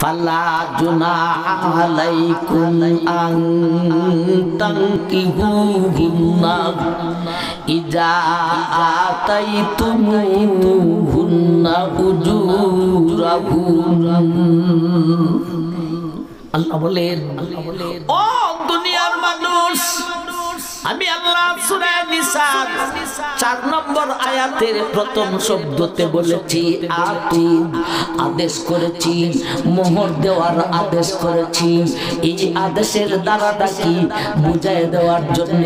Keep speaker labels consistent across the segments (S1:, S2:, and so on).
S1: ফালা জুনাহা আলাইকুম আন তানকিহুহুন্না ইজা আতাইতুমুহুন্না উজুরাহুন। আল্লাহ বলেন, ও দুনিয়ার মানুষ, আমি আল্লাহ সূরা নিসা 4 নম্বর আয়াতের প্রথম শব্দতে বলেছি আতু, আদেশ করেছি, মোহর দেওয়ার আদেশ করেছি। এই আদেশের দ্বারাটা কি বুঝায় দেওয়ার জন্য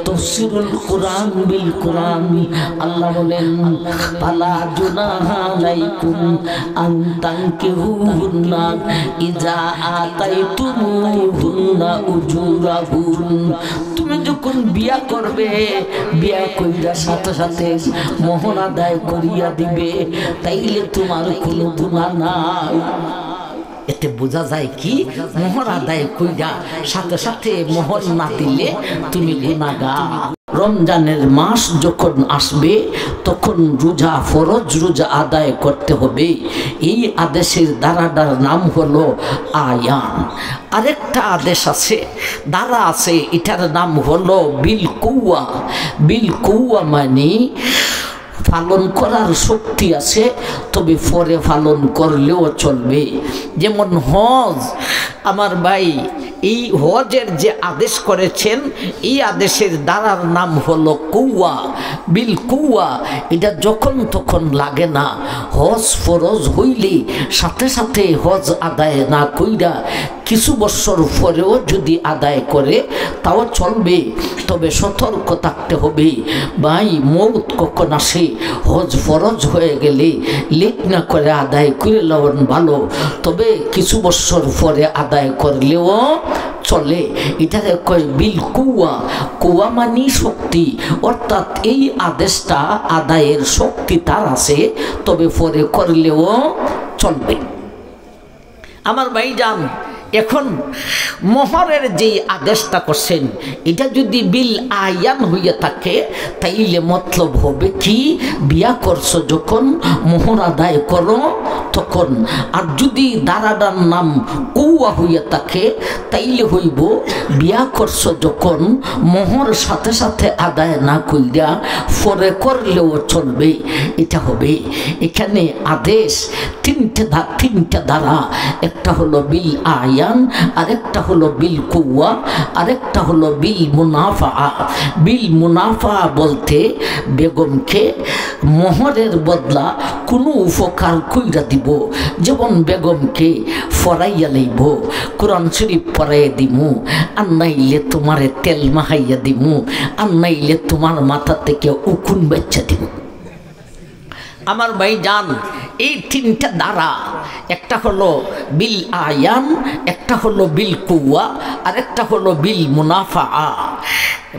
S1: তাফসীরুল কুরআন বিল কুরআন। আল্লাহ বলেন, ফালা জুনাহা আলাইকুম আন তানকিহুহুন্না ইজা আতাইতুমুহুন্না উজুরাহুন। তুমি যখন বিয়া করবে, বিয়া কইরা সাথে সাথে মোহর আদায় করিয়া দিবে, তাইলে তোমার কোনো গুনাহ নাই। এতে বোঝা যায় কি, মোহর আদায় কইরা সাথে সাথে মোহর না দিলে তুমি গুনাহগার। রমজানের মাস যখন আসবে তখন রোজা, ফরজ রোজা আদায় করতে হবে। এই আদেশের দ্বারাটার নাম হলো আয়ান। আরেকটা আদেশ আছে, দ্বারা আছে, এটার নাম হলো বিল কুওয়া। বিল কুওয়া মানে পালন করার শক্তি আছে, তবে পরে পালন করলেও চলবে। যেমন হজ, আমার ভাই এই হজের যে আদেশ করেছেন, এই আদেশের দ্বারার নাম হলো কুওয়া, বিল কুওয়া। এটা যখন তখন লাগে না। হজ ফরজ হইলে সাথে সাথে হজ আদায় না কইরা কিছু বছর পরেও যদি আদায় করে তাও চলবে, তবে সতর্ক থাকতে হবে। ভাই, মৌত কখন আসে, হজ ফরজ হয়ে গেলে লেট না করে আদায় করে লওয়ান ভালো, তবে কিছু বছর পরে আদায় করলেও চলে। এটাকে কয় বিল কুওয়া। কুওয়া মানে শক্তি, অর্থাৎ এই আদেশটা আদায়ের শক্তি তার আছে, তবে পরে করলেও চলবে। আমার ভাইজান, এখন মোহরের যে আদেশটা করছেন, এটা যদি বিল আয়ান হইয়া থাকে তাইলে মতলব হবে কি, বিয়া করছো যখন মোহর আদায় করো তখন। আর যদি দারাদার নাম কৌয়া হইয়া থাকে তাইলে হইব বিয়া করছো যখন মোহর সাথে সাথে আদায় না কইরা পরে করলেও চলবে, এটা হবে। এখানে আদেশ তিনটা দ্বারা, একটা হলো বিল আয়ান, আরেকটা হলো বিল কুওয়া, আরেকটা হলো বিল মুনাফা। বিল মুনাফা বলতে বেগমকে মোহরের বদলা কোনো উপকার কইরা দিব। যেমন বেগমকে ফরাইয়া লইব, কোরআন শরীফ পড়াইয়া দিমু, আর নাইলে তোমারে তেল মাহাইয়া দিমু, আর নাইলে তোমার মাথা থেকে উকুন বাচ্চা দিমু। আমার ভাই জান, এই তিনটা দ্বারা, একটা হলো বিল আয়ান, একটা হলো বিল কুওয়া, আর একটা হলো বিল মুনাফা।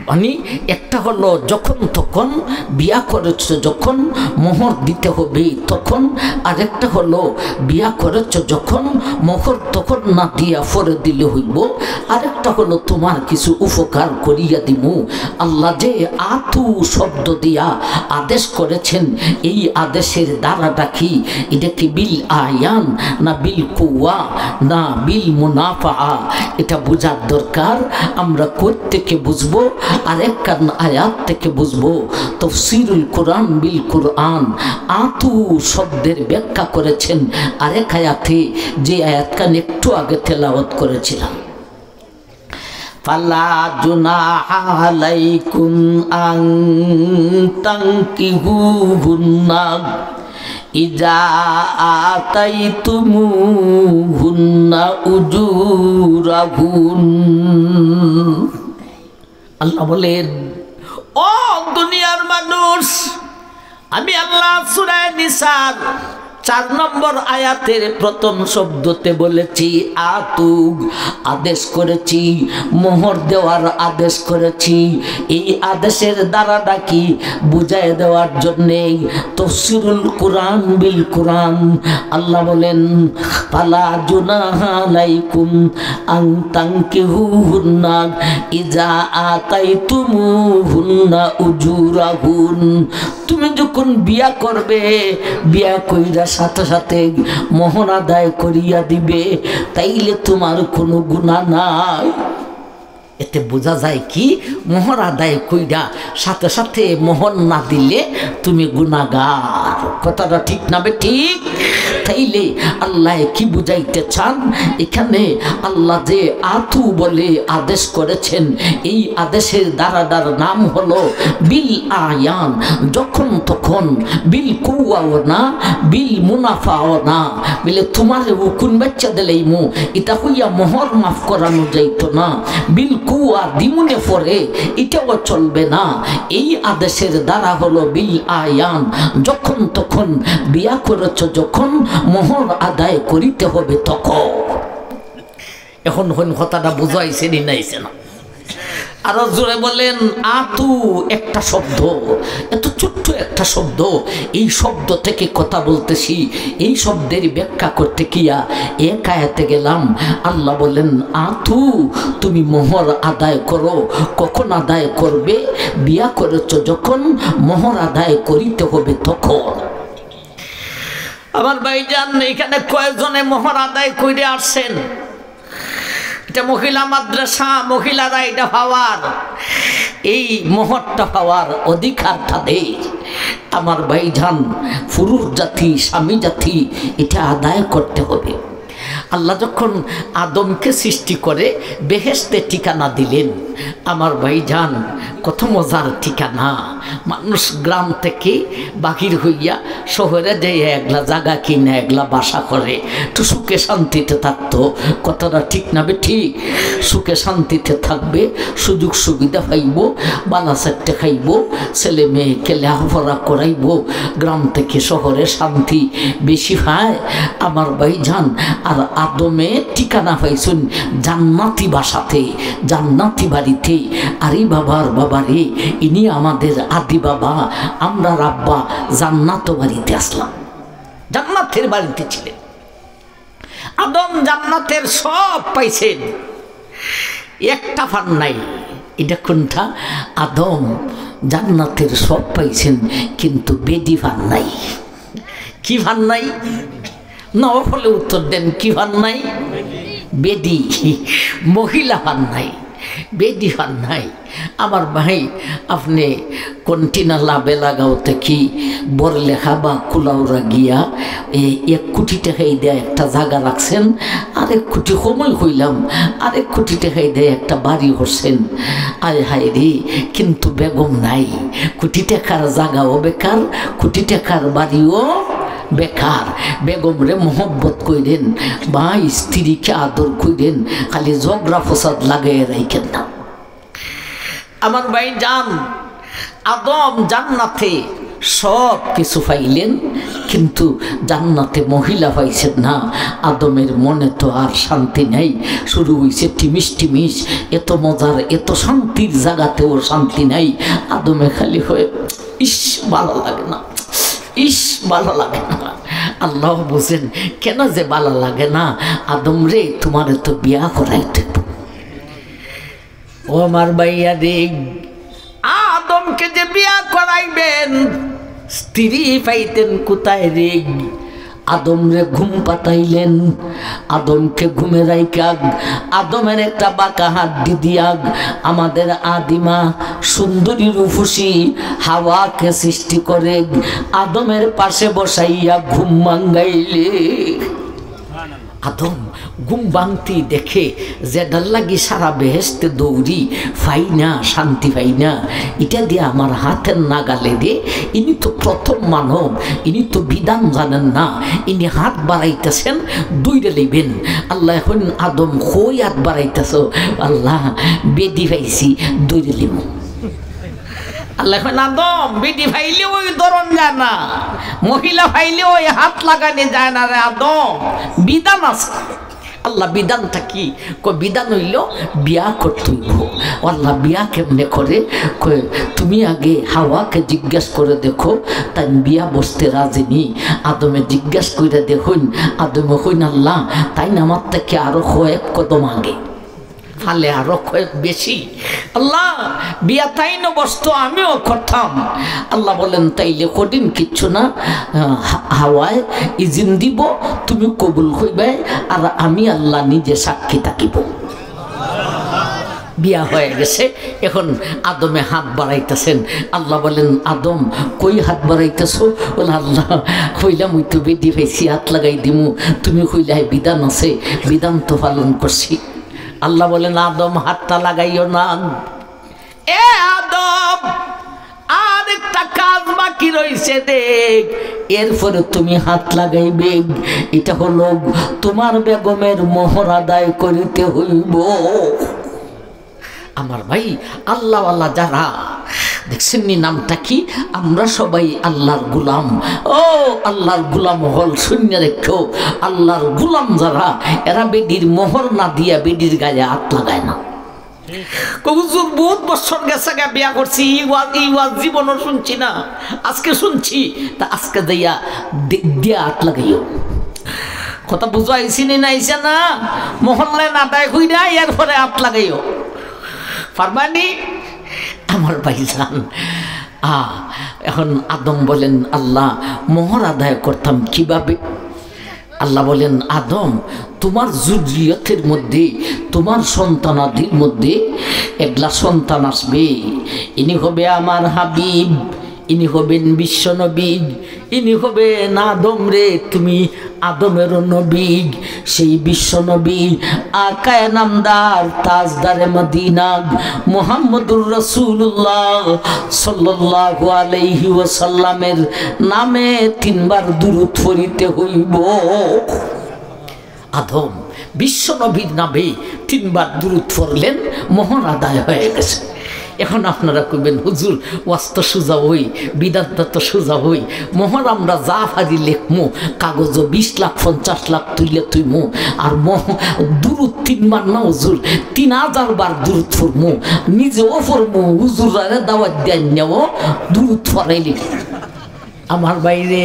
S1: মানে একটা হলো যখন তখন বিয়া করেছ যখন মোহর দিতে হবে তখন, আরেকটা হলো বিয়া করেছ যখন মোহর তখন না দিয়া পরে দিলে হইব, আরেকটা হলো তোমার কিছু উপকার করিয়া দিমু। আল্লাহ যে আতু শব্দ দিয়া আদেশ করেছেন, এই আদেশের দ্বারাটা কি, এটা কি বিল আয়ান না বিল কুওয়া না বিল মুনাফা, এটা বোঝার দরকার। আমরা কোথা থেকে বুঝবো? আরেক আয়াত থেকে বুঝবো। তাফসীরুল কুরআন বিল কুরআন, আতু শব্দের ব্যাখ্যা করেছেন আরেক আয়াতে, যে আয়াতখান একটু আগে তেলাওয়াত করেছিলাম। ফালা জুনাহা আলাইকুম আন তানকিহুহুন্না ইজা আতাইতুমুহুন্না উজুরাহুন। আল্লাহ বলেন, ও দুনিয়ার মানুষ, আমি আল্লাহ সূরা নিসা 4 নম্বর আয়াতের প্রথম শব্দতে বলেছি আতু, আদেশ করেছি, মোহর দেওয়ার আদেশ করেছি। এই আদেশের দ্বারাটা কি বুঝায় দেওয়ার জন্যে তাফসীরুল কুরআন বিল কুরআন। আল্লাহ বলেন, ফালা জুনাহা আলাইকুম আন তানকিহুহুন্না ইজা আতাইতুমুহুন্না উজুরাহুন। তুমি যখন বিয়া করবে, বিয়া কইরা সাথে সাথে মোহর আদায় করিয়া দিবে, তাইলে তোমার কোনো গুনাহ নাই। এতে বোঝা যায় কি, মোহর আদায় কইরা সাথে সাথে মোহর না দিলে তুমি গুনাহগার। কথাটা ঠিক না বে ঠিক? তাইলে আল্লাহ কি বুঝাইতে চান এখানে? আল্লাহ যে আতু বলে আদেশ করেছেন, এই আদেশের দ্বারাটার নাম হলো বিল আয়ান। যখন তখন বিল কুয়াও না, বিল মুনাফাও না, বলে তোমার হুকুন বাচ্চা দিলেই মু এটা হইয়া মোহর মাফ করানো যাইত না। বিল কুয়া দিমুনে পরে এটাও চলবে না। এই আদেশের দ্বারা হলো বিল আয়ান, যখন তখন বিয়া করেছ যখন মোহর আদায় করিতে হবে তখন। এখন কথাটা বুঝাইছে নি নাইছে না? আরো জোরে বলেন। আতু একটা শব্দ, এত ছোট্ট একটা শব্দ, এই শব্দ থেকে কথা বলতেছি। এই শব্দের ব্যাখ্যা করতে গিয়া এক আয়াতে গেলাম। আল্লাহ বলেন আতু তুমি মোহর আদায় করো। কখন আদায় করবে? বিয়া করেছ যখন মোহর আদায় করিতে হবে তখন। আমার ভাইজান, এখানে কয়েকজনে মোহর আদায় করে আসছেন? এটা মহিলা মাদ্রাসা, মহিলারা এটা পাওয়ার, এই মোহরটা পাওয়ার অধিকার তাদের। আমার ভাইজান, পুরুষ জাতি, স্বামী জাতি এটা আদায় করতে হবে। আল্লাহ যখন আদমকে সৃষ্টি করে বেহেশতে ঠিকানা দিলেন, আমার ভাইজান কত মজার ঠিকানা। মানুষ গ্রাম থেকে বাহির হইয়া শহরে যেয়ে একলা জায়গা কিনে একলা বাসা করে, তো সুখে শান্তিতে থাকতো। কথাটা ঠিক না বে ঠিক? সুখে শান্তিতে থাকবে, সুযোগ সুবিধা পাইব, বালা চারটে খাইব, ছেলে মেয়েকে লেখাপড়া করাইব, গ্রাম থেকে শহরে শান্তি বেশি হয়। আমার ভাইজান, আর আদমে ঠিকানা পাইছেন জান্নাতি বাসাতে, জান্নাতি বাড়িতে। আরে বাবার বাবারে, ইনি আমাদের আদি বাবা, আমরা রাব্বা জান্নাত বাড়িতে আসলাম, জান্নাতের বাড়িতে ছিলেন। আদম জান্নাতের সব পাইছেন, একটা ফান নাই। এটা কোনটা? আদম জান্নাতের সব পাইছেন, কিন্তু বেডি ফান নাই। কি ফান নাই? না হলে উত্তর দেন, কি ফান নাই? বেডি, মহিলা ফান নাই, বেডি ফান নাই। আমার ভাই, আপনি কন্টিনালা বেলাগাঁওতে কি বরলেখা বা কুলাউরা গিয়া 1 কোটি টাকাই দেয় একটা জায়গা রাখছেন, 1 কোটি সময় হইলাম, 1 কোটি টাকাই দেয় একটা বাড়ি করছেন। আয় হায় রে, কিন্তু বেগম নাই। কোটি টাকার জায়গাও বেকার, কোটি টাকার বাড়িও বেকার। বেগম রে মোহব্বত কইরেন বা স্ত্রীকে আদর কইরেন, খালি ঝগড়া ফসাদ লাগাই রাইখেন না। আমার ভাই জান, আদম জান্নাতে সব কিছু পাইলেন, কিন্তু জান্নাতে মহিলা পাইছেন না। আদমের মনে তো আর শান্তি নাই, শুরু হয়েছে টিমিস টিমিস। এত মজার, এত শান্তির জায়গাতেও শান্তি নাই। আদমে খালি হয়ে ইস ভালো লাগে না, ইস ভালো লাগে না। আল্লাহ বুঝেন কেন যে ভালো লাগে না। আদম রে, তোমার তো বিয়া করাইতে। ও আমার ভাইয়া রে, আদমকে যে বিয়া করাইবেন, স্ত্রী পাইতেন কোথায় রে? আদম রে ঘুম পাতাইলেন, আদমকে ঘুমে রাইকা আদমের একটা বাঁকা হাত দিয়া আমাদের আদিমা সুন্দরী রূপসী হাওয়াকে সৃষ্টি করে আদমের পাশে বসাইয়া ঘুম ভাঙাইলে। আদম ঘুম ভাঙতি দেখে যে ডাল লাগি সারা বেহেশতে দৌড়ি, পাই না, শান্তি পাই না। এটা দিয়ে আমার হাতের নাগালে দে। ইনি তো প্রথম মানব, ইনি তো বিধান জানেন না। ইনি হাত বাড়াইতেছেন, দৌড়ে নেবেন। আল্লাহ এখন আদম কই হাত বাড়াইতেছ? আল্লাহ বেদি পাইছি, দৌড়ে নেব। আল্লাহ এখন আদম বেদি ভাইলে ওই ধরন যায় না, মহিলা ভাইলে ওই হাত লাগানে যায় না রে আদম, বিধান আছে। আল্লাহ বিধানটা কি? বিধান হইল বিয়া করতে হইব। আল্লাহ বিয়া কেমনে করে? তুমি আগে হাওয়াকে জিজ্ঞাসা করে দেখো, তাই বিয়া বসতে রাজি নি। আদমে জিজ্ঞাসা করে দেখুন, আদমে হইন আল্লাহ তাই আমার থেকে আরো কয়েক কদম আগে। ফালে আরো বেশি। আল্লাহ বিয়া তাই না বস্তু আমিও করতাম। আল্লাহ বলেন তাইলে কঠিন কিচ্ছু না, হাওয়ায় ইজিন দিব, তুমি কবুল হইবে, আর আমি আল্লাহ নিজে সাক্ষী থাকিব। বিয়া হয়ে গেছে, এখন আদমে হাত বাড়াইতেছেন। আল্লাহ বলেন আদম কই হাত বাড়াইতেছ? বলে আল্লাহ কইলাম ওই তো বেদি পাইছি, হাত লাগাই দিমু, তুমি কইলাই বিধান আছে, বিধান তো পালন করছি। আল্লাহ বলেন আদম হাতটা লাগাইও না। এ আদম আর একটা কাজ বাকি রয়েছে দেখ, এরপরে তুমি হাত লাগাইবে। এটা হলো তোমার বেগমের মোহর আদায় করিতে হইব। আমার ভাই আল্লাহওয়ালা যারা দেখছেন নি নামটা কি? আমরা সবাই আল্লাহর গুলাম। ও আল্লাহর গুলাম হল শূন্য রেখো। আল্লাহর গুলাম যারা, এরা বেডির মোহর না দিয়া বেডির গায়ে হাত লাগায় না। হুজুর বহুত বছর গেছে গা বিয়া করছি, ইওয়াজ জীবনও শুনছি না, আজকে শুনছি, তা আজকে যাইয়া দিয়া হাত লাগাইও। কথা বুঝো আইসি না আইসা না? মহল্লায় না দায় হই না, এরপরে হাত লাগাইও ফারমানি। আমার ভাইজান এখন আদম বলেন আল্লাহ মোহর আদায় করতাম কিভাবে? আল্লাহ বলেন আদম তোমার যুরিয়তের মধ্যে, তোমার সন্তানাদির মধ্যে একলা সন্তান আসবে, ইনি হবে আমার হাবিব, ইনি হবেন বিশ্ব নবী, ইনি হবেন আদম রে, তুমি আদমের নবী। সেই বিশ্ব নবী আকায়ে নামদার তাজদারে মদিনা মুহাম্মদুর রাসূলুল্লাহ সাল্লাল্লাহু আলাইহি ওয়াসাল্লামের নামে 3 বার দুরূদ পড়িতে হইব। আদম বিশ্ব নবীর নামে 3 বার দুরূদ পড়লেন, মোহর আদায় হয়ে গেছে। এখন আপনারা কইবেন হুজুর ওয়াজ তো সোজা হই, বিধানটা তো সোজা হই, মোহর আমরা যা ফারি লেখমু, কাগজ 20 লাখ 50 লাখ তুইলে তুইমু, আর দুরূদ 3 বার না হুজুর 3000 বার দুরূদ পড়মু, নিজেও পড়মু, হুজুরারে দাওয়াত দেন নেব, দুরূদ পড়াইলি। আমার বাইরে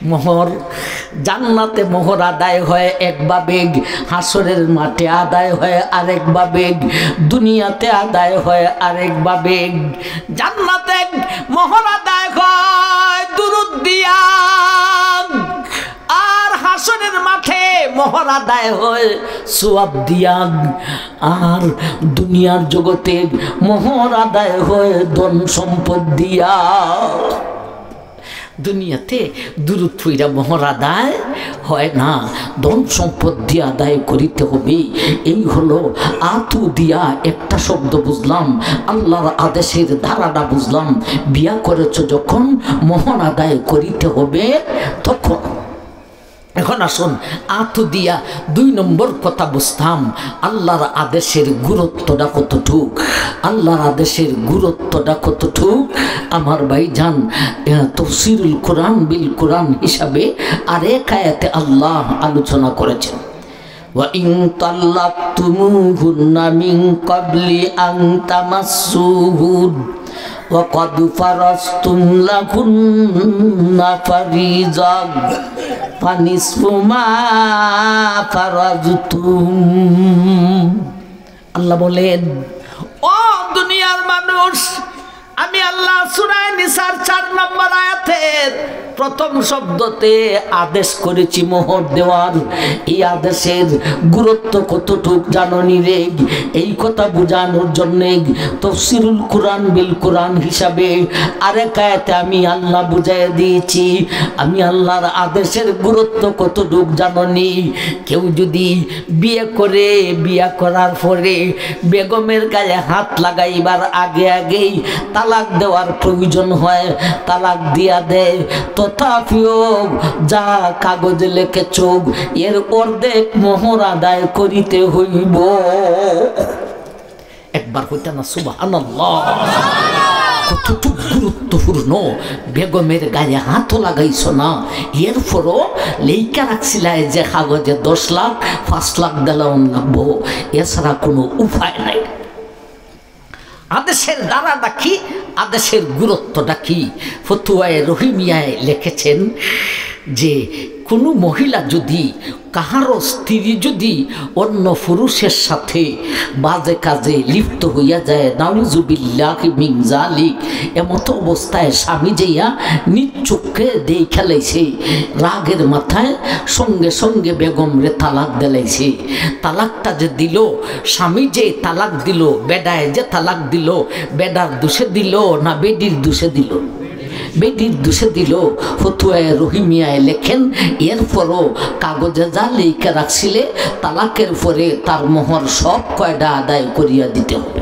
S1: মোহর জান্নাতে মোহর আদায় হয় একভাবে, হাসরের মাঠে আদায় হয় আরেকভাবে, দুনিয়াতে আদায় হয় আরেকভাবে। জান্নাতে মোহর আদায় হয় দুরূদ দিয়া, আর হাসরের মাঠে মোহর আদায় হয় সওয়াব দিয়া, আর দুনিয়ার জগতে মোহর আদায় হয় ধন সম্পদ দিয়া। দুনিয়াতে দুরূদ পইরা মোহর আদায় হয় না, ধন সম্পদ দিয়ে আদায় করিতে হবে। এই হলো আতু দিয়া একটা শব্দ বুঝলাম, আল্লাহর আদেশের ধারাটা বুঝলাম। বিয়া করেছ যখন মোহর আদায় করিতে হবে তখন। এখন আসুন আতু দিয়া 2 নম্বর কথা বুঝতাম, আল্লাহর আদেশের গুরুত্বটা কতটুক, আল্লাহর আদেশের গুরুত্বটা কতটুক। আমার ভাইজান তাফসীরুল কোরআন বিল কোরআন হিসাবে আরেক আয়াতে আল্লাহ আলোচনা করেছেন, ওয়া ইন তাল্লাকতুমুহুন্না মিন ক্বাবলি আন তামাসসুহুন ওয়া ক্বাদ ফারাজতুম লাহুন্না ফারিজান ফানিসফু মা ফারাজতুম। আল্লাহ বলেন ও দুনিয়ার মানুষ, আমি আল্লাহ সূরা নিসার 4 নম্বর আয়াতের প্রথম শব্দতে আদেশ করেছি মোহর দেওয়ার। এই আদেশের গুরুত্ব কতটুক জাননি রে? এই কথা বোঝানোর জন্য তাফসীরুল কোরআন বিল কোরআন হিসাবে আরেক আয়াতে আমি আল্লাহ বুঝাই দিয়েছি, আমি আল্লাহর আদেশের গুরুত্ব কতটুক জাননি। কেউ যদি বিয়ে করে, বিয়ে করার পরে বেগমের গায়ে হাত লাগাইবার আগে আগেই তালাক দেওয়ার প্রয়োজন হয়, তালাক দিয়া দেয়, তথাপিও যা কাগজে লেখেছ এর অর্ধেক মোহর আদায় করিতে হইব। একবার হইতে না সুবহানাল্লাহ। কতটুক গুরুত্বপূর্ণ, বেগমের গায়ে হাতও লাগাইছ না, এরপরও লেখা রাখছিলায় যে কাগজে 10 লাখ 5 লাখ দিলাম লাগবো, এছাড়া কোনো উপায় নাই। আদেশের দ্বারাটা কি, আদেশের গুরুত্বটা কি? ফতুয়ায়ে রহিমিয়ায় লিখেছেন যে কোনো মহিলা যদি কাহারও স্ত্রী যদি অন্য পুরুষের সাথে বাজে কাজে লিপ্ত হইয়া যায়, নাউজুবিল্লাহি মিন যালিক, এমত অবস্থায় স্বামী যেয়া নিজ চোখে দেই খেলাইছে, রাগের মাথায় সঙ্গে সঙ্গে বেগম রে তালাক দিলাইছে। তালাকটা যে দিল, স্বামী যে তালাক দিল, বেডায় যে তালাক দিল, বেডার দোষে দিল না বেডির দোষে দিল? বেটির দোষে দিল। ফতুয়ায় রহিমিয়ায় লেখেন, এরপরও কাগজে যা লিখে রাখছিলে তালাকের পরে তার মোহর সব কয়টা আদায় করিয়া দিতে হবে।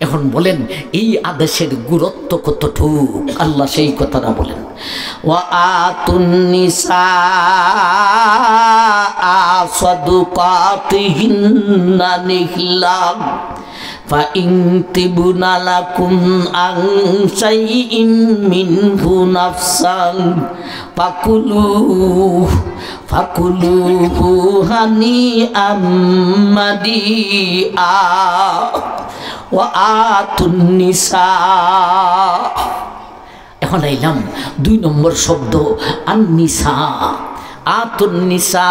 S1: এখন বলেন এই আদেশের গুরুত্ব কতটুক? আল্লাহ সেই কথাটা বলেন, ওয়া আতুন নিসা সাদুকাতিহিন্না নিহলাম فَإِن تِبْنَ لَكُمْ عَنْ شَيْءٍ مِّنْهُ نَفْسًا فَكُلُوهُ هَنِيئًا مَرِيئًا وَآتُوا النِّسَاءَ। এখন আইলাম 2 নম্বর শব্দ, আন-নিসা। আতুন নিসা,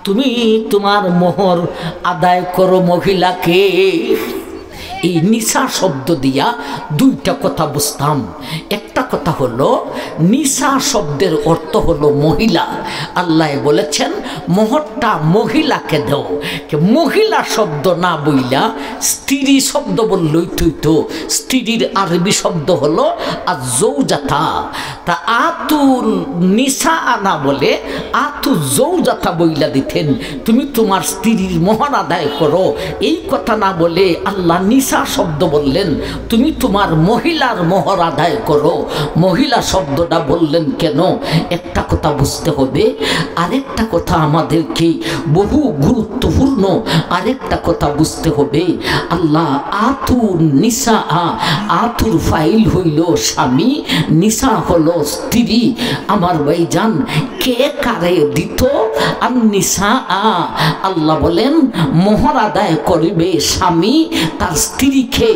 S1: তুমি তোমার মোহর আদায় করো মহিলাকে। এই নিসা শব্দ দিয়া 2টা কথা বুঝতাম। একটা কথা হলো নিসা শব্দের অর্থ হলো মহিলা। আল্লাহ বলেছেন মোহরটা মহিলাকে দাও। মহিলা শব্দ না বইলা স্ত্রী শব্দ বললই তো স্ত্রীর আরবি শব্দ হলো আযৌজাতা। তা আতুল নিসা আনা বলে আতু যৌজাতা বইলা দিতেন, তুমি তোমার স্ত্রীর মোহর আদায় করো। এই কথা না বলে আল্লাহ নিসা শব্দ বললেন, তুমি তোমার মহিলার মোহর আদায় করো। মহিলা শব্দটা বললেন কেন? একটা কথা বুঝতে হবে। আরেকটা কথা আমাদেরকে বহু গুরুত্বপূর্ণ আরেকটা কথা বুঝতে হবে। আল্লাহ আতুর নিসা, আতুর ফাইল হইল স্বামী, নিসা হলো স্ত্রী। আমার ভাইজান, কে কারে দিত? আর নিসা আল্লাহ বলেন মোহর আদায় করিবে স্বামী তার স্ত্রীকে।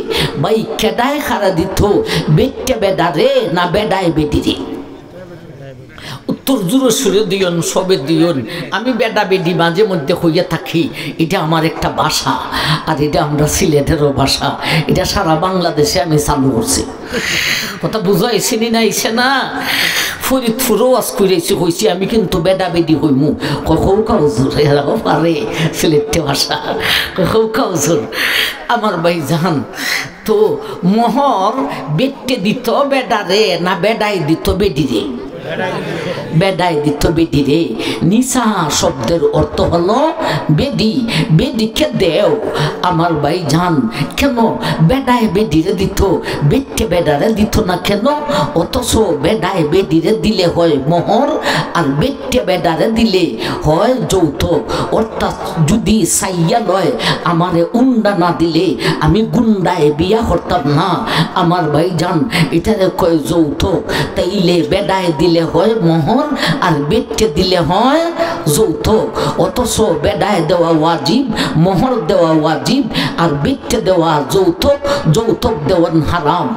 S1: ভাই কেডায় খারা দিত? বেটে বেডারে না বেডায় বেটিরে? উত্তর জুড়ে সুরে দিয়ন, সবে দিয়ন। আমি বেডা বেডি মাঝে মধ্যে হইয়া থাকি, এটা আমার একটা ভাষা, আর এটা আমরা সিলেটেরও ভাষা। এটা সারা বাংলাদেশে আমি চালু করছি। কথা বুঝাইছি না? আইসে না? ফরিদপুরও ওয়াজ করেছি, হয়েছি আমি কিন্তু বেডা বেডি হইমু। কৌকা হুজুর এরাও পারে সিলেটে ভাষা, কৌকা হুজুর। আমার ভাই জান, তো মোহর বেটে দিত বেডারে না বেডাই দিত বেডিরে? বেডাই দিত বেডিরে। নিসা শব্দের অর্থ হলো বেডি, বেডিকে দেও। আমার ভাই জান, কেন বেডায় বেডিরে দিত, বেটে বেডারে দিত না কেন? অথচ বেডায় বেডিরে দিলে হয় মোহর, আর বেটে বেডারে দিলে হয় যৌতুক। অর্থাৎ যদি সাইয়া লয় আমারে উন্ডা না দিলে আমি গুন্ডায় বিয়া করতাম না। আমার ভাই জান, এটারে কয় যৌতুক। তাইলে বেডায় দিলে হয় মোহর আর বেটে দিলে হয় যৌতুক। অথচ বেডায় দেওয়া ওয়াজিব, মোহর দেওয়া ওয়াজিব, আর বেটে দেওয়া যৌতুক, যৌতুক দেওয়ান হারাম।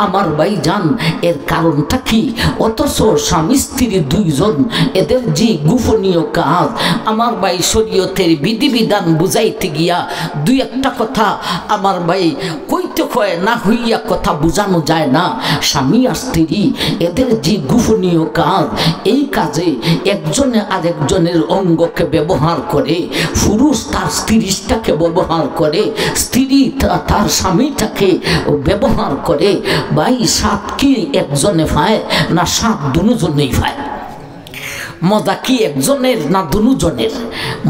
S1: আমার ভাই জান, এর কারণটা কি? অথচ স্বামী স্ত্রী 2 জন, এদের যে গোপনীয় কাজ, আমার ভাই শরীয়তের বিধিবিধান বুঝাইতে গিয়া 2-1টা কথা আমার ভাই কইতে কয় না হইয়া কথা বুঝানো যায় না। স্বামী আর স্ত্রী এদের যে গোপনীয় কাজ, এই কাজে একজনে আরেকজনের অঙ্গকে ব্যবহার করে। পুরুষ তার স্ত্রীটাকে ব্যবহার করে, স্ত্রী তার স্বামীটাকে ব্যবহার করে। ভাই সাত কি একজনে পায় না সাত দুজনেই পায়? মজা কি একজনের না দুজনের?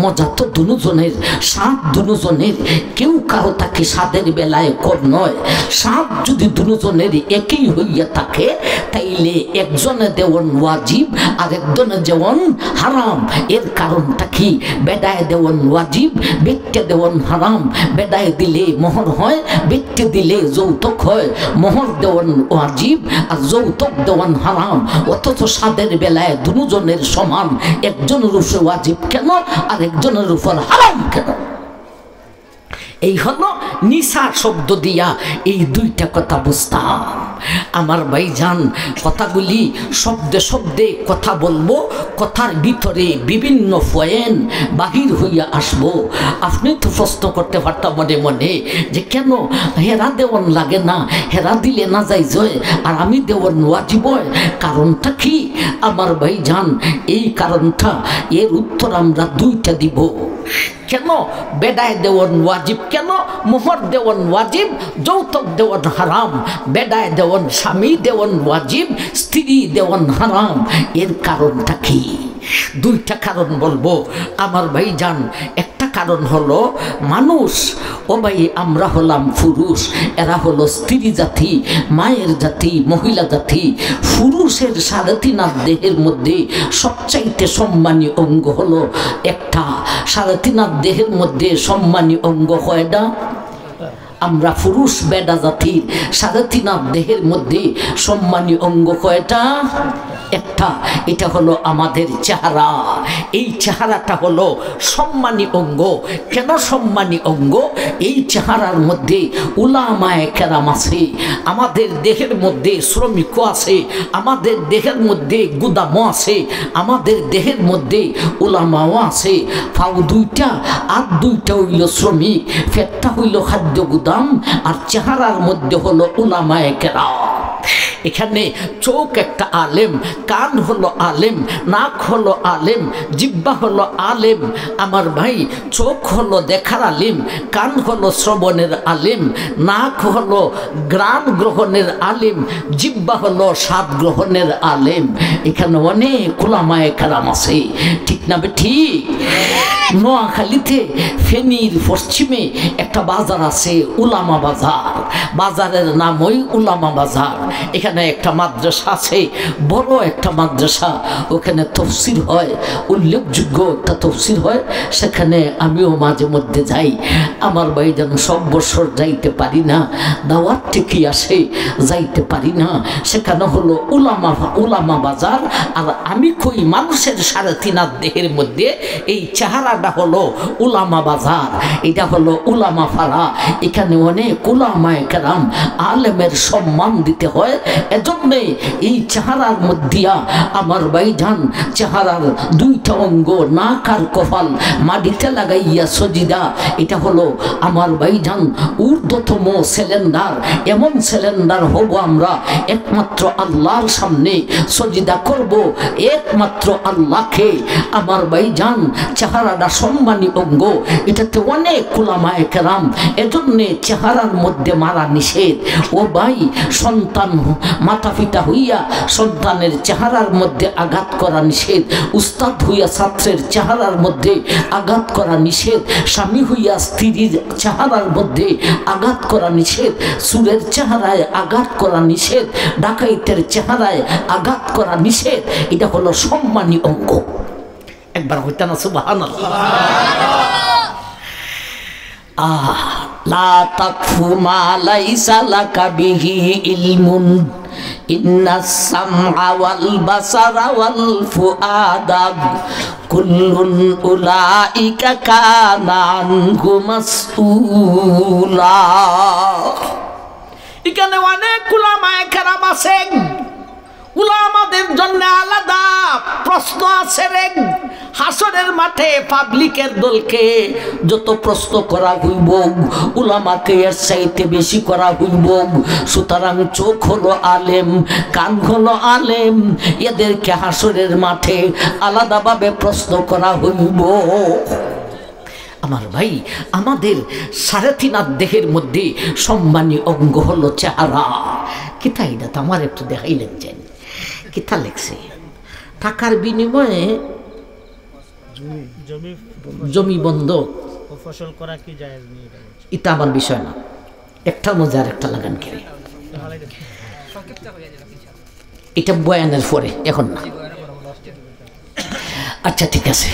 S1: মজা তো দুজনের, সাত দুজনের। কেউ কারো তাকে সাদের বেলায় কম নয়। সাত যদি দুজনের একই হইয়া থাকে, তাইলে একজনে দেওয়ান ওয়াজিব আর একজনে যেমন হারাম। এর কারণটা কি? বেডায় দেওয়ান ওয়াজিব, বেটে দেওয়ান হারাম। বেডায় দিলে মোহর হয়, বেটে দিলে যৌতুক হয়। মোহর দেওয়ান ওয়াজিব আর যৌতুক দেওয়ান হারাম। অথচ সাদের বেলায় দুজনের সমান। একজনের উপরে ওয়াজিব কেন আর একজনের উপর হারাম কেন? এই হলো নিসা শব্দ দিয়া এই 2টা কথা বুঝতাম। আমার ভাইজান, কথাগুলি শব্দে শব্দে কথা বলবো, কথার ভিতরে বিভিন্ন পয়েন্ট বাহির হইয়া আসবো। আপনি তো প্রশ্ন করতে পারতাম মনে মনে যে কেন হেরা দেওয়ান লাগে না, হেরা দিলে না যাই জয় আর আমি দেওয়ান ওয়াজিব হয়, কারণটা কি আমার ভাইজান? এই কারণটা, এর উত্তর আমরা দুইটা দিব। কেন বেডায় দেওয়ান ওয়াজিব, কেন মোহর দেওয়ান ওয়াজিব, যৌতুক দেওয়ান হারাম, বেডায় দেওয়ান স্বামী দেওয়ান ওয়াজিব, স্ত্রী দেওয়ান হারাম, এর কারণটা কি? দুইটা কারণ বলবো আমার ভাইজান। একটা কারণ হলো মানুষ, ও ভাই আমরা হলাম পুরুষ, এরা হলো স্ত্রী জাতি, মায়ের জাতি, মহিলা জাতি। পুরুষের 3.5 হাত দেহের মধ্যে সবচাইতে সম্মানী অঙ্গ হলো একটা। 3.5 হাত দেহের মধ্যে সম্মানী অঙ্গ হয় না? আমরা পুরুষ বেডা জাতির 3.5 হাত দেহের মধ্যে সম্মানী অঙ্গ কয়টা? একটা। এটা হলো আমাদের চেহারা। এই চেহারাটা হলো সম্মানী অঙ্গ। কেন সম্মানী অঙ্গ? এই চেহারার মধ্যে উলামায়ে কেরাম আছে, আমাদের দেহের মধ্যে শ্রমিকও আছে, আমাদের দেহের মধ্যে গুদামও আছে, আমাদের দেহের মধ্যে উলামাও আছে। পাও দুইটা আর দুইটা হইল শ্রমিক, পেটটা হইল খাদ্য গুদাম, আর চেহারার মধ্যে হলো উলামায়ে কেরাম। এখানে চোখ একটা আলেম, কান হলো আলেম, নাক হলো আলেম, জিহ্বা হলো আলেম। আমার ভাই, চোখ হলো দেখার আলেম, কান হলো শ্রবণের আলেম, নাক হলো গ্রাণ গ্রহণের আলেম, জিহ্বা হলো স্বাদ গ্রহণের আলেম। এখানে অনেক উলামায়ে কেরাম আছে, ঠিক না বে ঠিক? নোয়াখালীতে ফেনীর পশ্চিমে একটা বাজার আছে, উলামা বাজার। বাজারের নাম ওই উলামা বাজার। এখানে একটা মাদ্রাসা আছে, বড় একটা মাদ্রাসা। ওখানে তফসির হয়, উল্লেখযোগ্য একটা তফসির হয়। সেখানে আমিও মাঝে মধ্যে যাই। আমার ভাইজান সব বছর যাইতে পারি না, দাওয়াত ঠিকই আসে, যাইতে পারি না। সেখানে হলো উলামা বাজার। আর আমি কই মানুষের 3.5 হাত দেহের মধ্যে এই চেহারাটা হলো উলামা বাজার, এটা হলো উলামা ফাড়া। এখানে অনেক উলামায়ে কেরাম আলেমের সম্মান দিতে হয়। এজন্যে এই চেহারার মধ্যে আমার ভাইজান চেহারার দুইটা অঙ্গ, নাক আর কপাল মাটিতে লাগাইয়া সজিদা। এটা হলো আমার ভাইজান ঊর্ধ্বতম সিলিন্ডার। এমন সিলিন্ডার হব আমরা, একমাত্র আল্লাহর সামনে সজিদা করব, একমাত্র আল্লাহকে। আমার ভাইজান চেহারাটা সম্মানী অঙ্গ, এটাতে অনেক উলামায়ে কেরাম। এজন্যে চেহারার মধ্যে মারা নিষেধ। ও ভাই, সন্তান মাতা পিতা হইয়া সন্তানের চেহারার মধ্যে আঘাত করা নিষেধ, উস্তাদ হইয়া ছাত্রের চেহারার মধ্যে আঘাত করা নিষেধ, স্বামী হইয়া স্ত্রীর চেহারার মধ্যে আঘাত করা নিষেধ, সুরের চেহারায় আঘাত করা নিষেধ, ডাকাইতের চেহারায় আঘাত করা নিষেধ। এটা হলো সম্মানী অঙ্গ। একবার হইতা না সুবহানাল্লাহ। লা তাকফু মা লাইসা লাকা বিহি ইলমুন ইন্নাস সামআ ওয়াল বাসারা ওয়াল ফুআদা কুল্লুন উলাইকা কানা আনহু মাসউলা। এখানে অনেক উলামায়ে কেরাম আছেন, উলামাদের জন্য আলাদা প্রশ্ন আছে রে। হাসরের মাঠে পাবলিকের দলকে যত প্রশ্ন করা হইব, উলামাকে এর চাইতে বেশি করা হইব। সুতরাং চোখ হলো আলেম, কান হলো আলেম, এদেরকে হাসরের মাঠে আলাদাভাবে প্রশ্ন করা হইব। আমার ভাই, আমাদের 3.5 হাত দেহের মধ্যে সম্মানী অঙ্গ হলো চেহারা। কিতা এটা তো আমার একটু দেখাইলেন যেন কিতা লেখছে, টাকার বিনিময়ে জমি বন্ধক ফসল করা কি জায়েজ নেই? এটা আমার বিষয় না, একটা মজা আর একটা লাগান কেড়ে। এটা বয়ানের পরে, এখন না। আচ্ছা ঠিক আছে,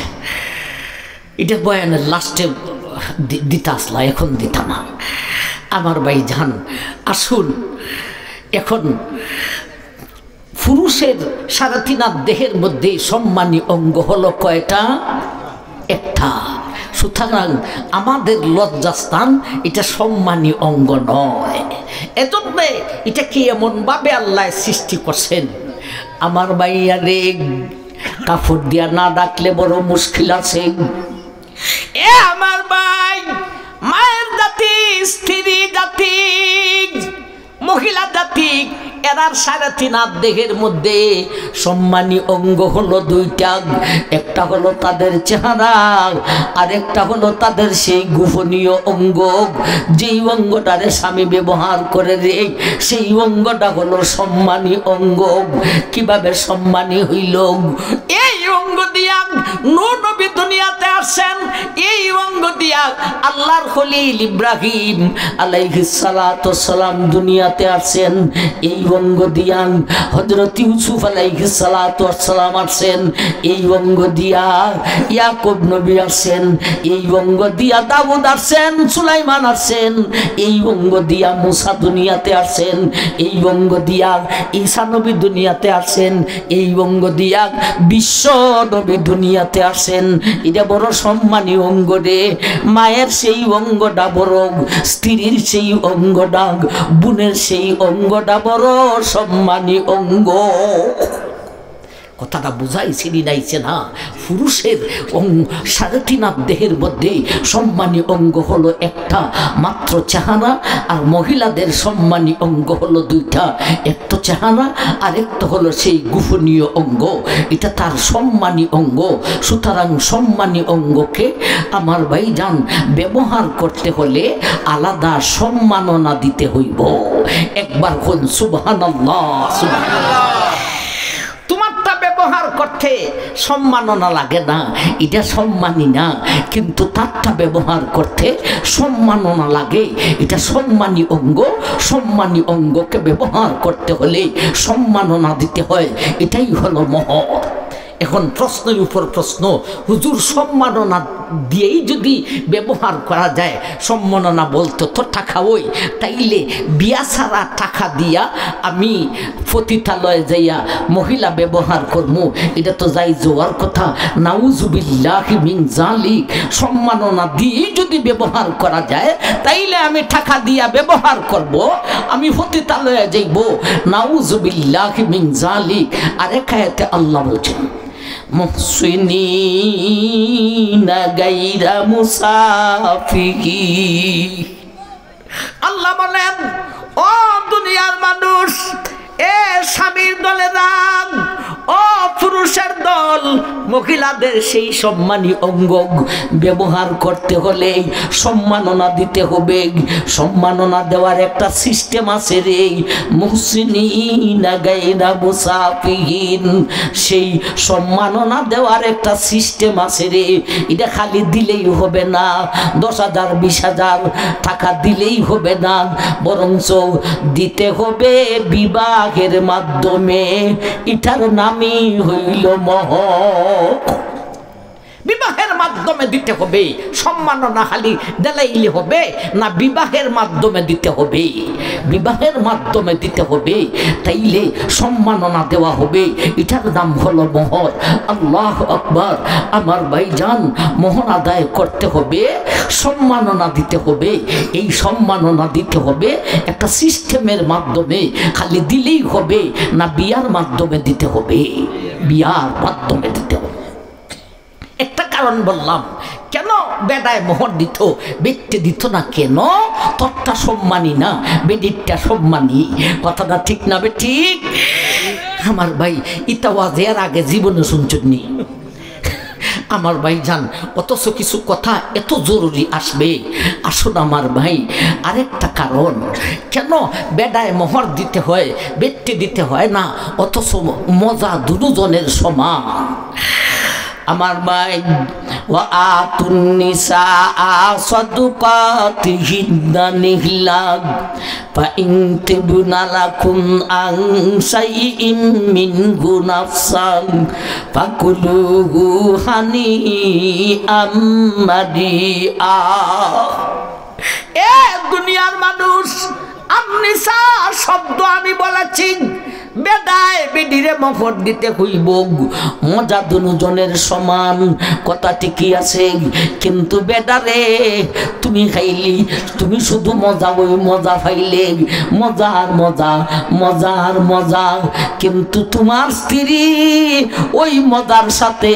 S1: এটা বয়ানের লাস্টে দিতে আসলা, এখন দিতা না। আমার ভাই জান, আসুন এখন পুরুষের 3.5 হাত দেহের মধ্যে সম্মানী অঙ্গ হলো কয়টা? একটা। সুতরাং আমাদের লজ্জাস্থান এটা সম্মানী অঙ্গ নয়। এজন্য এটাকে এমনভাবে আল্লাহ সৃষ্টি করছেন। আমার ভাইয়া রে, কাপড় দিয়া না ডাকলে বড় মুশকিল আছে। এ আমার ভাই, মায়ের জাতি, স্ত্রী জাতি, মহিলা জাতি, এরার 3.5 হাত দেহের মধ্যে সম্মানী অঙ্গ হলো 2টা। একটা হলো তাদের চেহারা, আর একটা হলো তাদের সেই গোপনীয় অঙ্গ, যেই অঙ্গটারে স্বামী ব্যবহার করে রে, সেই অঙ্গটা হলো সম্মানী অঙ্গ। কিভাবে সম্মানী হইল? এই অঙ্গ দিয়া নূর নবী দুনিয়াতে আসেন। এই অঙ্গ দিয়া আল্লাহর খলিল ইব্রাহিম আলাইহিস সালাতু ওয়াস সালাম দুনিয়াতে আসেন। এই অঙ্গ দিয়া হযরত ইউসুফ আলাইহিস সালাতু ওয়াস সালাম আসেন। এই অঙ্গ দিয়া ইয়াকুব নবী আসেন। এই অঙ্গ দিয়া দাউদ আসেন, সুলাইমান আসেন। এই অঙ্গ দিয়া মুসা দুনিয়াতে আসেন। এই অঙ্গ দিয়া ঈসা নবী দুনিয়াতে আসেন। এই অঙ্গ দিয়া বিশ্ব নবী দুনিয়াতে আসেন। এটা বড় সম্মানী অঙ্গ রে। মায়ের সেই অঙ্গটা বড়, স্ত্রীর সেই অঙ্গটা, বোনের সেই অঙ্গটা বড় সম্মানী অঙ্গ। কথাটা বুঝাইছে নাইছে না? পুরুষের 3.5 হাত দেহের মধ্যে সম্মানী অঙ্গ হলো একটা মাত্র চেহারা, আর মহিলাদের সম্মানী অঙ্গ হলো 2টা। একটা চেহারা আর একটা হলো সেই গোপনীয় অঙ্গ, এটা তার সম্মানী অঙ্গ। সুতরাং সম্মানী অঙ্গকে আমার ভাইজান ব্যবহার করতে হলে আলাদা সম্মাননা দিতে হইব। একবার কোন সুবহানাল্লাহ, সুবহানাল্লাহ। ব্যবহার করতে সম্মাননা লাগে না, এটা সম্মানী না, কিন্তু তারটা ব্যবহার করতে সম্মাননা লাগে, এটা সম্মানী অঙ্গ। সম্মানী অঙ্গকে ব্যবহার করতে হলে সম্মাননা দিতে হয়, এটাই হলো মহৎ। এখন প্রশ্নের উপর প্রশ্ন, হুজুর সম্মাননা দিয়েই যদি ব্যবহার করা যায়, সম্মাননা বলতে তো টাকা ওই, তাইলে বিয়া ছাড়া টাকা দিয়া আমি পতিতালয়ে যাইয়া মহিলা ব্যবহার করবো, এটা তো যাই জোয়ার কথা। নাউজুবিল্লাহি মিন যালিক। সম্মাননা দিয়েই যদি ব্যবহার করা যায়, তাইলে আমি টাকা দিয়া ব্যবহার করব, আমি পতিতালয়ে যাইব। নাউজুবিল্লাহি মিন যালিক। আরেক আয়াতে আল্লাহ বলছেন, মুহসিনিনা গায়রা মুসাফিহিন। আল্লাহ বলেন, ও দুনিয়ার মানুষ, এ স্বামীর দলে রাগ, ও পুরুষের দল, মহিলাদের সেই সম্মানী অঙ্গ ব্যবহার করতে হলে সম্মাননা দিতে হবে। সম্মাননা দেওয়ার একটা সিস্টেম আছে রে। মুহসিনিনা গায়রা মুসাফিহিন, সেই সম্মাননা দেওয়ার একটা সিস্টেম আছে রে। এটা খালি দিলেই হবে না, 10,000 20,000 টাকা দিলেই হবে না, বরঞ্চ দিতে হবে বিবাহের মাধ্যমে। এটার নামই হইল মহৎ। বিবাহের মাধ্যমে দিতে হবে। সম্মাননা খালি দিলেই হবে না, বিবাহের মাধ্যমে দিতে হবে। বিবাহের মাধ্যমে দিতে হবে, তাইলে সম্মাননা দেওয়া হবে। এটার নাম হলো মহর। আল্লাহু আকবার। আমার ভাইজান, মোহর আদায় করতে হবে, সম্মাননা দিতে হবে। এই সম্মাননা দিতে হবে একটা সিস্টেমের মাধ্যমে, খালি দিলেই হবে না, বিয়ার মাধ্যমে দিতে হবে। বিয়ার মাধ্যমে দিতে হবে। একটা কারণ বললাম, কেন বেডায় মোহর দিত, বেটতে দিত না কেন? তোরটা সম্মানী না, বেডিরটা সম্মানী। কথাটা ঠিক না বে ঠিক? আমার ভাই, ইতাওয়াজের আগে জীবনে শুনছনি আমার ভাই জান, অথচ কিছু কথা এত জরুরি আসবে। আসুন আমার ভাই, আরেকটা কারণ কেন বেডায় মোহর দিতে হয়, বেটতে দিতে হয় না, অথচ মজা দুজনের সমান। আমার ভাই, ওয়া আতুন নিসা সাদুকাতিহিন্না নিহলাক ফা ইন তিবনা লাকুম আন শাইইন মিনহু নাফসান ফাকুলুহু হানিআম মারিআ। এ দুনিয়ার মানুষ, নিসা শব্দ আমি বলেছি বেদায় বেডিরে মহর দিতে হইব, মজা দুজনের সমান, কথা ঠিকই আছে। কিন্তু বেদারে তুমি খাইলি, তুমি শুধু মজা ওই মজা পাইলে, মজার মজা মজার মজা, কিন্তু তোমার স্ত্রী ওই মজার সাথে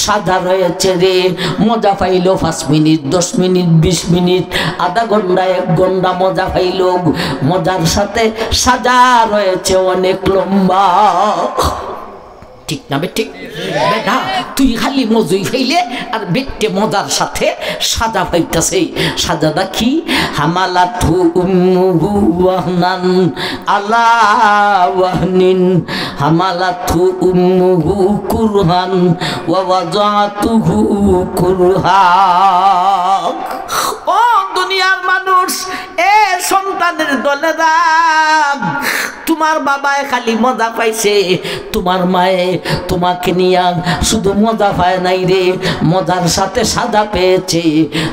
S1: সাজা রয়েছে রে। মজা পাইল 5 মিনিট 10 মিনিট 20 মিনিট আধা ঘন্টা 1 ঘন্টা মজা পাইল, মজার সাথে সাজা রয়েছে অনেক লম্বা। ঠিক না বে? ঠিক বেটা, তুই খালি মজুই ফাইলে আর বেটে মজার সাথে সাজা পাইতাছে। সাজাটা কি? হামালাতু উম্মুহু ওয়াহনান আলা ওয়াহনিন, হামালাতু উম্মুহু কুরহান ওয়া ওয়াজাতুহু কুরহা। ও দুনিয়ার মানুষ, এ সন্তানের দলেরা, তোমার বাবায় খালি মজা পাইছে, তোমার মায়ে তোমাকে নিয়ে শুধু মজা পায় নাই রে, মজার সাথে সাজা পেয়েছে।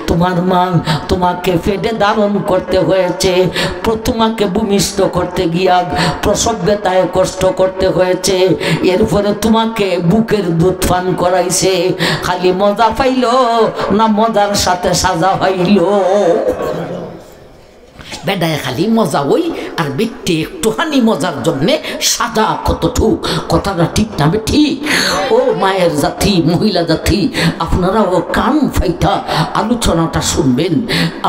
S1: তোমার মা তোমাকে পেটে ধারণ করতে হয়েছে, তোমাকে ভূমিষ্ঠ করতে গিয়া প্রসব ব্যথায় কষ্ট করতে হয়েছে, এরপরে তোমাকে বুকের দুধ পান করাইছে। খালি মজা পাইল না মজার সাথে সাজা পাইল? বেডায় খালি মজা ওই, আর বেটে একটুখানি মজার জন্যে সাজা কতটুক। কথাটা ঠিক না বে? ঠিক। ও মায়ের জাতি, মহিলা জাতি, আপনারাও কান ফাইটা আলোচনাটা শুনবেন।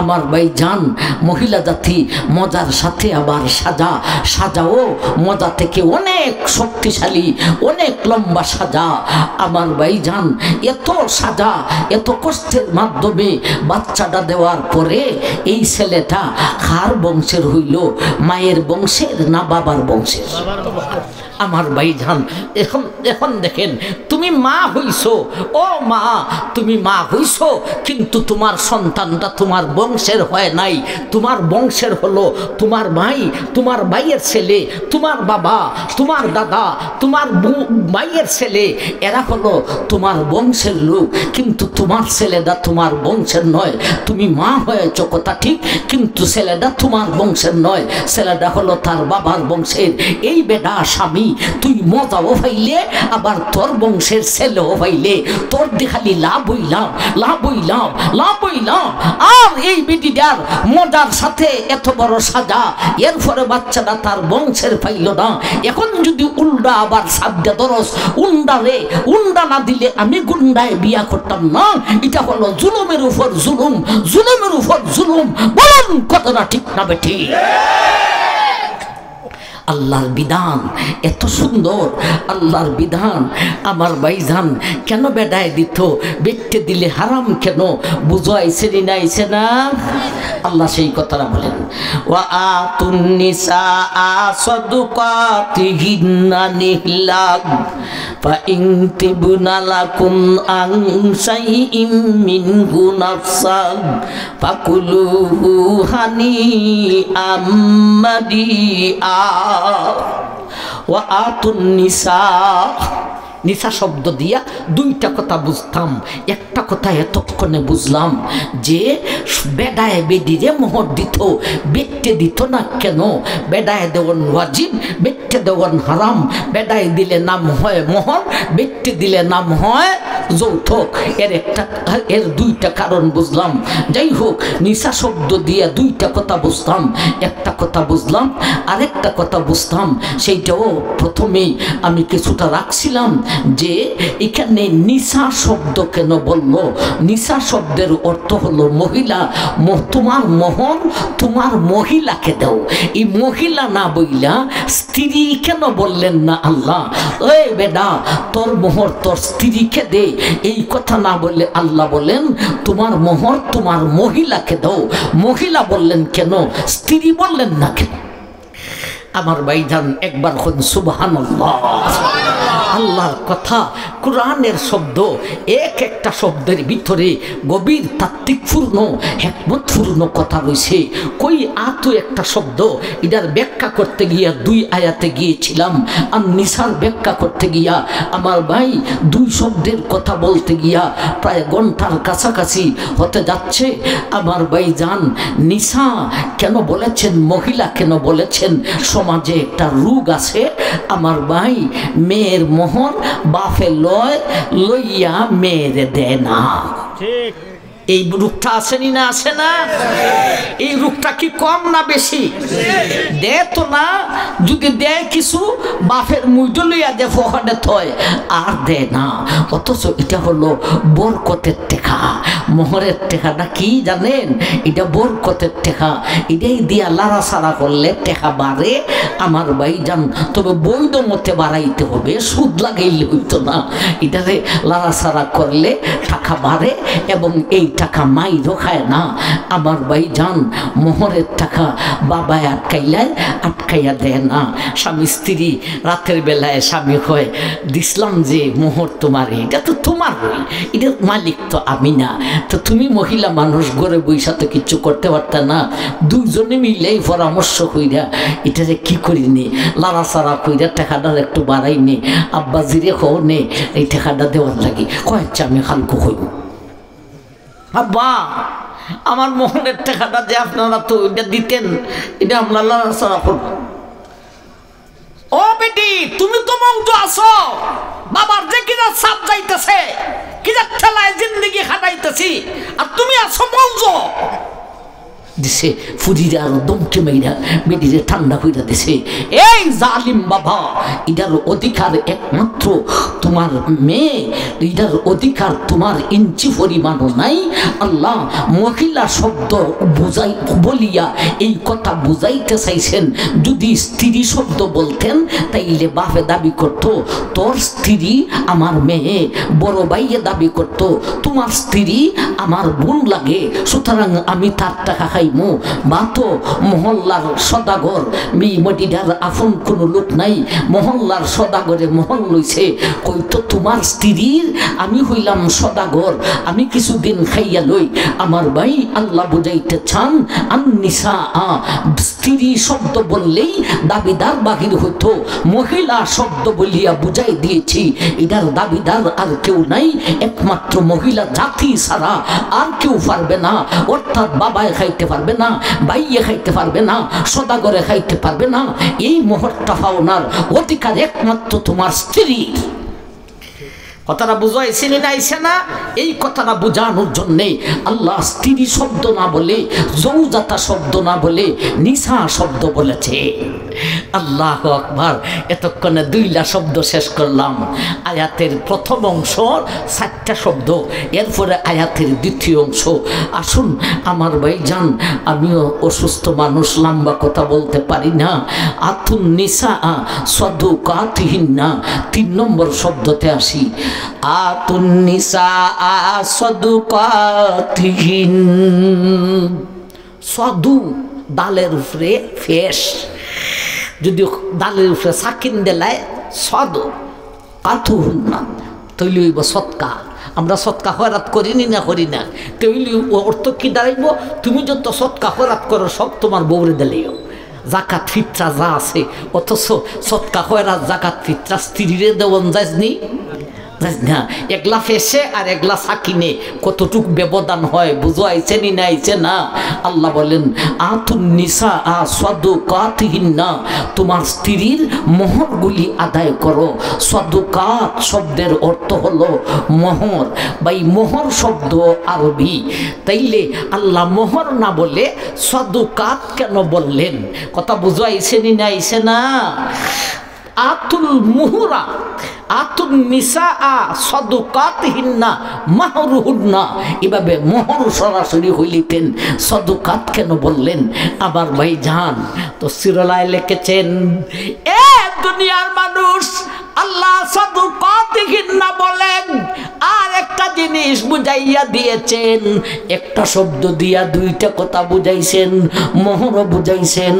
S1: আমার ভাই জান, মহিলা জাতি, মজার সাথে আবার সাজা, সাজাও মজা থেকে অনেক শক্তিশালী, অনেক লম্বা সাজা। আমার ভাই জান, এত সাজা, এত কষ্টের মাধ্যমে বাচ্চাটা দেওয়ার পরে এই ছেলেটা কার বংশের হইল? মায়ের বংশের না বাবার বংশের? আমার ভাইজান, এখন দেখেন, তুমি মা হইছো, ও মা তুমি মা হইছো, কিন্তু তোমার সন্তানটা তোমার বংশের হয় নাই। তোমার বংশের হলো তোমার ভাই, তোমার ভাইয়ের ছেলে, তোমার বাবা, তোমার দাদা, তোমার ভাইয়ের ছেলে, এরা হলো তোমার বংশের লোক, কিন্তু তোমার ছেলেটা তোমার বংশের নয়। তুমি মা হয়েছ কথা ঠিক, কিন্তু ছেলেটা তোমার বংশের নয়, ছেলেটা হলো তার বাবার বংশের। এই বেটা স্বামী, তুই মজাও পাইলে আবার তোর বংশের ছেলেও পাইলে, তোর দেখালি লাভ হইলাম, লাভ হইলাম, লাভ হইলাম। আর এই বেটিটার মজার সাথে এত বড় সাজা, এরপরে বাচ্চাটা তার বংশের পাইল না। এখন যদি উল্টা আবার সাবডা দরস, উন্ডা রে, উন্ডা না দিলে আমি গুন্ডায় বিয়া করতাম না। এটা হলো জুলুমের উপর জুলুম, জুলুমের উপর জুলুম। বলুন কতটা ঠিক না বেটি? আল্লাহর বিধান এত সুন্দর, আল্লাহর বিধান। আমার ভাইজান, কেন বেডায় দিত? বেটে দিলে হারাম কেন? বুঝাইছে না আইছে না? আল্লাহ সেই কথাটা বলেন, ওয়া আতুন নিসা সাদুকাতিহিন্না নিহলাক ফা ইন তিবনা লাকুম আন শাইইম মিনহু নাফসান ফাকুলুহু হানিআম মারিআ। ওয়া আতুন নিসা, নিসা শব্দ দিয়া দুইটা কথা বুঝতাম। একটা কথা এতক্ষণে বুঝলাম যে বেডায় বেডিরে মোহর দিত, বেটে দিত না কেন? বেডায় দেওয়ান ওয়াজিব, বেটে দেওয়ান হারাম। বেডায় দিলে নাম হয় মোহর, বেটে দিলে নাম হয় যৌতুক। এর দুইটা কারণ বুঝলাম। যাই হোক, নিসা শব্দ দিয়া দুইটা কথা বুঝতাম। একটা কথা বুঝলাম, আরেকটা কথা বুঝতাম, সেইটাও প্রথমেই আমি কিছুটা রাখছিলাম যে এখানে নিসা শব্দ কেন বলল? নিসা শব্দের অর্থ হলো মহিলা। তোমার মোহর তোমার মহিলাকে দাও। এই মহিলা না বইলা স্ত্রী কেন বললেন না আল্লাহ? ওই বেডা, তোর মোহর তোর স্ত্রীকে দে, এই কথা না বললে আল্লাহ বলেন তোমার মোহর তোমার মহিলাকে দাও। মহিলা বললেন কেন? স্ত্রী বললেন না কেন? আমার ভাইজান, একবার হন সুবহানাল্লাহ। আল্লাহর কথা, কোরআনের শব্দ, এক একটা শব্দের ভিতরে গভীর তাত্ত্বিকপূর্ণ হিকমতপূর্ণ কথা রয়েছে। কই আতো একটা শব্দ, এটার ব্যাখ্যা করতে গিয়া 2 আয়াতে গিয়েছিলাম, আর নিসার ব্যাখ্যা করতে গিয়া আমার ভাই 2 শব্দের কথা বলতে গিয়া প্রায় ঘন্টার কাছাকাছি হতে যাচ্ছে। আমার ভাই জান, নিসা কেন বলেছেন, মহিলা কেন বলেছেন? সমাজে একটা রোগ আছে আমার ভাই, মেয়ের মোহর বাপে লয়, লইয়া মেয়েরে দেয় না। ঠিক, এই রূপটা আসেনি না? আসে না? এই রূপটা কি কম না বেশি? দে তো না, যদি দেয় কিছু বাপের মুইটো লইয়া দে ফোহানে থয়, আর দে না। অথচ এটা হলো বরকতের টেকা। মোহরের টেকাটা কি জানেন? এটা বরকতের টেকা। এটাই দিয়া লাড়াছাড়া করলে টেকা বাড়ে আমার ভাই জান। তবে বৈধ মতে বাড়াইতে হবে, সুদ লাগাইলে হইতো না। এটারে লাড়াছাড়া করলে টাকা বাড়ে, এবং এই টাকা মাই রখায় না আমার ভাই জান। মোহরের টাকা বাবায় আটকাইয়া দেয় না। স্বামী স্ত্রী রাতের বেলায় স্বামী হয়, দিসলাম যে মোহর তোমার, এটা তো তোমার হই, এটার মালিক তো আমি না। তো তুমি মহিলা মানুষ, ঘরে বইসা তো কিচ্ছু করতে পারত না। 2 জনে মিলেই পরামর্শ কইরা এটারে কি করিনি, লাড়াচাড়া কইরা টাকাটার একটু বাড়াইনি। আব্বা জিরে হও নে, এই টাকাটা দেওয়ার লাগে। কয়েকটা আমি হালকো হইব। আব্বা, আমার মোহনের টাকাটা যে আপনারা তো এটা দিতেন, এটা আমরা লাড়াচাড়া করব। ও বেটি, তুমি তো মৌজ আছো, বাবার যে কিনা সাপ যাইতেছে, কিনা ঠেলায় জিন্দগি খাটাইতেছি, আর তুমি আছো মৌজ। দিছে ফুজিরা আরো দমকে মেয়েরা বেটিরে ঠান্ডা হইয়া দিছে। এই জালিম বাবা, এটার অধিকার একমাত্র তোমার মেয়ে, এটার অধিকার তোমার ইঞ্চি পরিমাণও নাই। আল্লাহ মহিলা শব্দ বুঝাই বলিয়া এই কথা বুঝাইতে চাইছেন। যদি স্ত্রী শব্দ বলতেন তাইলে বাপে দাবি করত তোর স্ত্রী আমার মেয়ে, বড় ভাইয়ে দাবি করত তোমার স্ত্রী আমার বোন লাগে, সুতরাং আমি তার টাকা খাইমু। বা তো মহল্লার সদাগর, মেয়েটিটার আপন কোনো লোক নাই, মহল্লার সদাগরে মহল লইছে, কইতো তোমার স্ত্রীর আমি হইলাম সদাগর, আমি কিছুদিন খাইয়া লই। আমার ভাই আল্লাহ বুঝাইতে চান, আননিসা স্ত্রী শব্দ বললেই দাবিদার বাহির হইতো। মহিলা শব্দ বলিয়া বুঝাই দিয়েছি, এটার দাবিদার আর কেউ নাই, একমাত্র মহিলা জাতি ছাড়া আর কেউ পারবে না। অর্থাৎ বাবায় খাইতে পারবে না, ভাইয়ে খাইতে পারবে না, সদাগরে খাইতে পারবে না। এই মোহরটা পাওনার অধিকার একমাত্র তোমার স্ত্রী। কথাটা বুঝাইছে না আইছে না? এই কথাটা বোঝানোর জন্যে আল্লাহ স্ত্রী শব্দ না বলে, জৌজাতা শব্দ না বলে নিসা শব্দ বলেছে। আল্লাহ আকবার। এতক্ষণে 2টা শব্দ শেষ করলাম। আয়াতের প্রথম অংশ 4টা শব্দ, এরপরে আয়াতের দ্বিতীয় অংশ। আসুন আমার ভাই যান, আমিও অসুস্থ মানুষ, লম্বা কথা বলতে পারি না। আতুন নিসা সাদুকাতিহিন্না, 3 নম্বর শব্দতে আসি। আতুন নিসা সাদুকাতিহিন, সাদু দালের উপরে ফেস, যদি দালের উপরে সাকিন দেলায় সদ কাথু না, তৈলি হইব সৎকা। আমরা সৎকা খয়রাত করিনি না করি না, তৈলি অর্থ কি দাঁড়াইব? তুমি যত সৎকা খয়রাত করো সব তোমার বউরে দিলেও, জাকাত ফিতরা যা আছে। অথচ সৎকা খয়রাত জাকাত ফিতরা স্ত্রীরে দেওয়ান যায়নি না, একলা ফেসে আর একলা সাকিনে কতটুক ব্যবধান হয়, বুঝো আইছে নি না আইছে না? আল্লাহ বলেন আতুন নিসা সাদুকাতিহিন্না, তোমার স্ত্রীর মোহরগুলি আদায় করো। সাদুকাত শব্দের অর্থ হলো মোহর, বা এই মোহর শব্দ আরবি। তাইলে আল্লাহ মোহর না বলে সাদুকাত কেন বললেন? কথা বুঝো আইছে নি না আইছে না? আতুল মুহুরা, আতুন নিসা সাদুকাতিহিন্না মাহরুহুন্না, এভাবে মোহর সরাসরি হইলিতেন, সাদুকাত কেন বললেন? আবার ভাই জান তো সিরলায় লিখেছেন, এ দুনিয়ার মানুষ আল্লাহ সাদুকাতিহিন্না বলেন আর একটা জিনিস বুঝাইয়া দিয়েছেন, একটা শব্দ দিয়া দুইটা কথা বুঝাইছেন, মোহর বুঝাইছেন,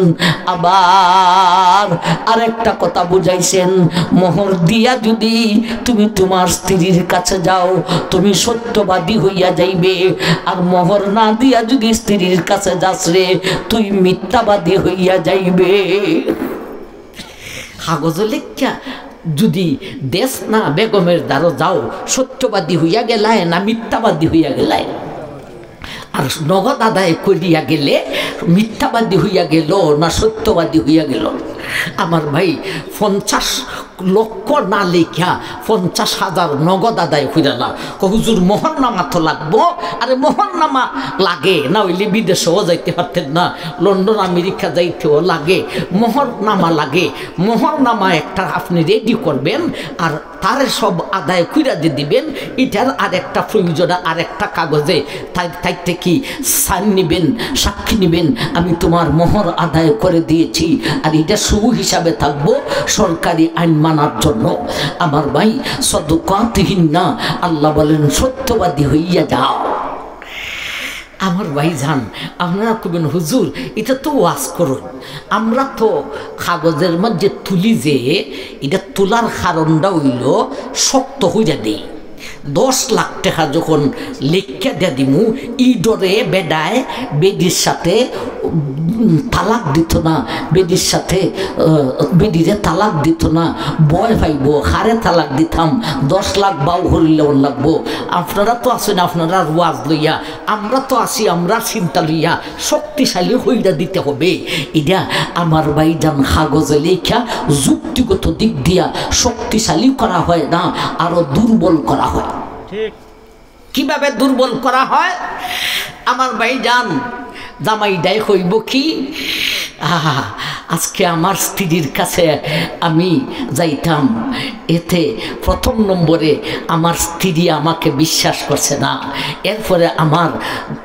S1: আবার আরেকটা কথা বুঝাইছেন। মোহর দিয়া যদি তুমি তোমার স্ত্রীর কাছে যাও তুমি সত্যবাদী হইয়া যাইবে, আর মোহর না দিয়া যদি স্ত্রীর কাছে যাস রে তুই মিথ্যাবাদী হইয়া যাইবে। কাগজ লেখা যদি দেশ না বেগমের দ্বারা যাও সত্যবাদী হইয়া গেলায় না মিথ্যাবাদী হইয়া গেলায়, আর নগদ আদায় করিয়া গেলে মিথ্যাবাদী হইয়া গেল না সত্যবাদী হইয়া গেল। আমার ভাই 50 লক্ষ না লেখা 50,000 নগদ আদায় করিলা হুজুর মোহরনামা তো লাগবো। আরে মোহরনামা লাগে না হইলে বিদেশেও যাইতে পারতেন না, লন্ডন আমেরিকা যাইতেও লাগে, মোহরনামা লাগে। মোহরনামা একটা আপনি রেডি করবেন আর তার সব আদায় কইরা দিয়ে দিবেন। এটার আরেকটা প্রয়োজন, আরেকটা কাগজে তাইতে কি সাইন নিবেন, সাক্ষী নিবেন আমি তোমার মোহর আদায় করে দিয়েছি, আর এটা সু হিসাবে থাকবো সরকারি আইন মানার জন্য। আমার ভাই সাদুকাতিহিন্না আল্লাহ বলেন সত্যবাদী হইয়া যাও। আমার ভাই যান আপনারা কবেন হুজুর এটা তো ওয়াজ করুন, আমরা তো কাগজের মধ্যে তুলি যে এটা তোলার কারণটা হইল শক্ত হইয়া দেই। 10 লাখ টাকা যখন লেখা দিয়ে দিমু ই ডরে বেডায় বেডির সাথে তালাক দিত না, বেডির সাথে বেডিরে তালাক দিত না, ভয় পাইব হারে তালাক দিতাম 10 লাখ বাউ হরিলেও লাগবো। আপনারা তো আছেন আপনারা ওয়াজ লইয়া, আমরা তো আছি আমরা চিন্তা লইয়া শক্তিশালী হইয়া দিতে হবে। এটা আমার ভাইজান কাগজে লেখা যুক্তিগত দিক দিয়া শক্তিশালী করা হয় না, আরো দুর্বল করা হয়। কিভাবে দুর্বল করা হয়? আমার ভাইজান জামাইডাই হইব কি আজকে আমার স্ত্রীর কাছে আমি যাইতাম, এতে প্রথম নম্বরে আমার স্ত্রী আমাকে বিশ্বাস করছে না, এরপরে আমার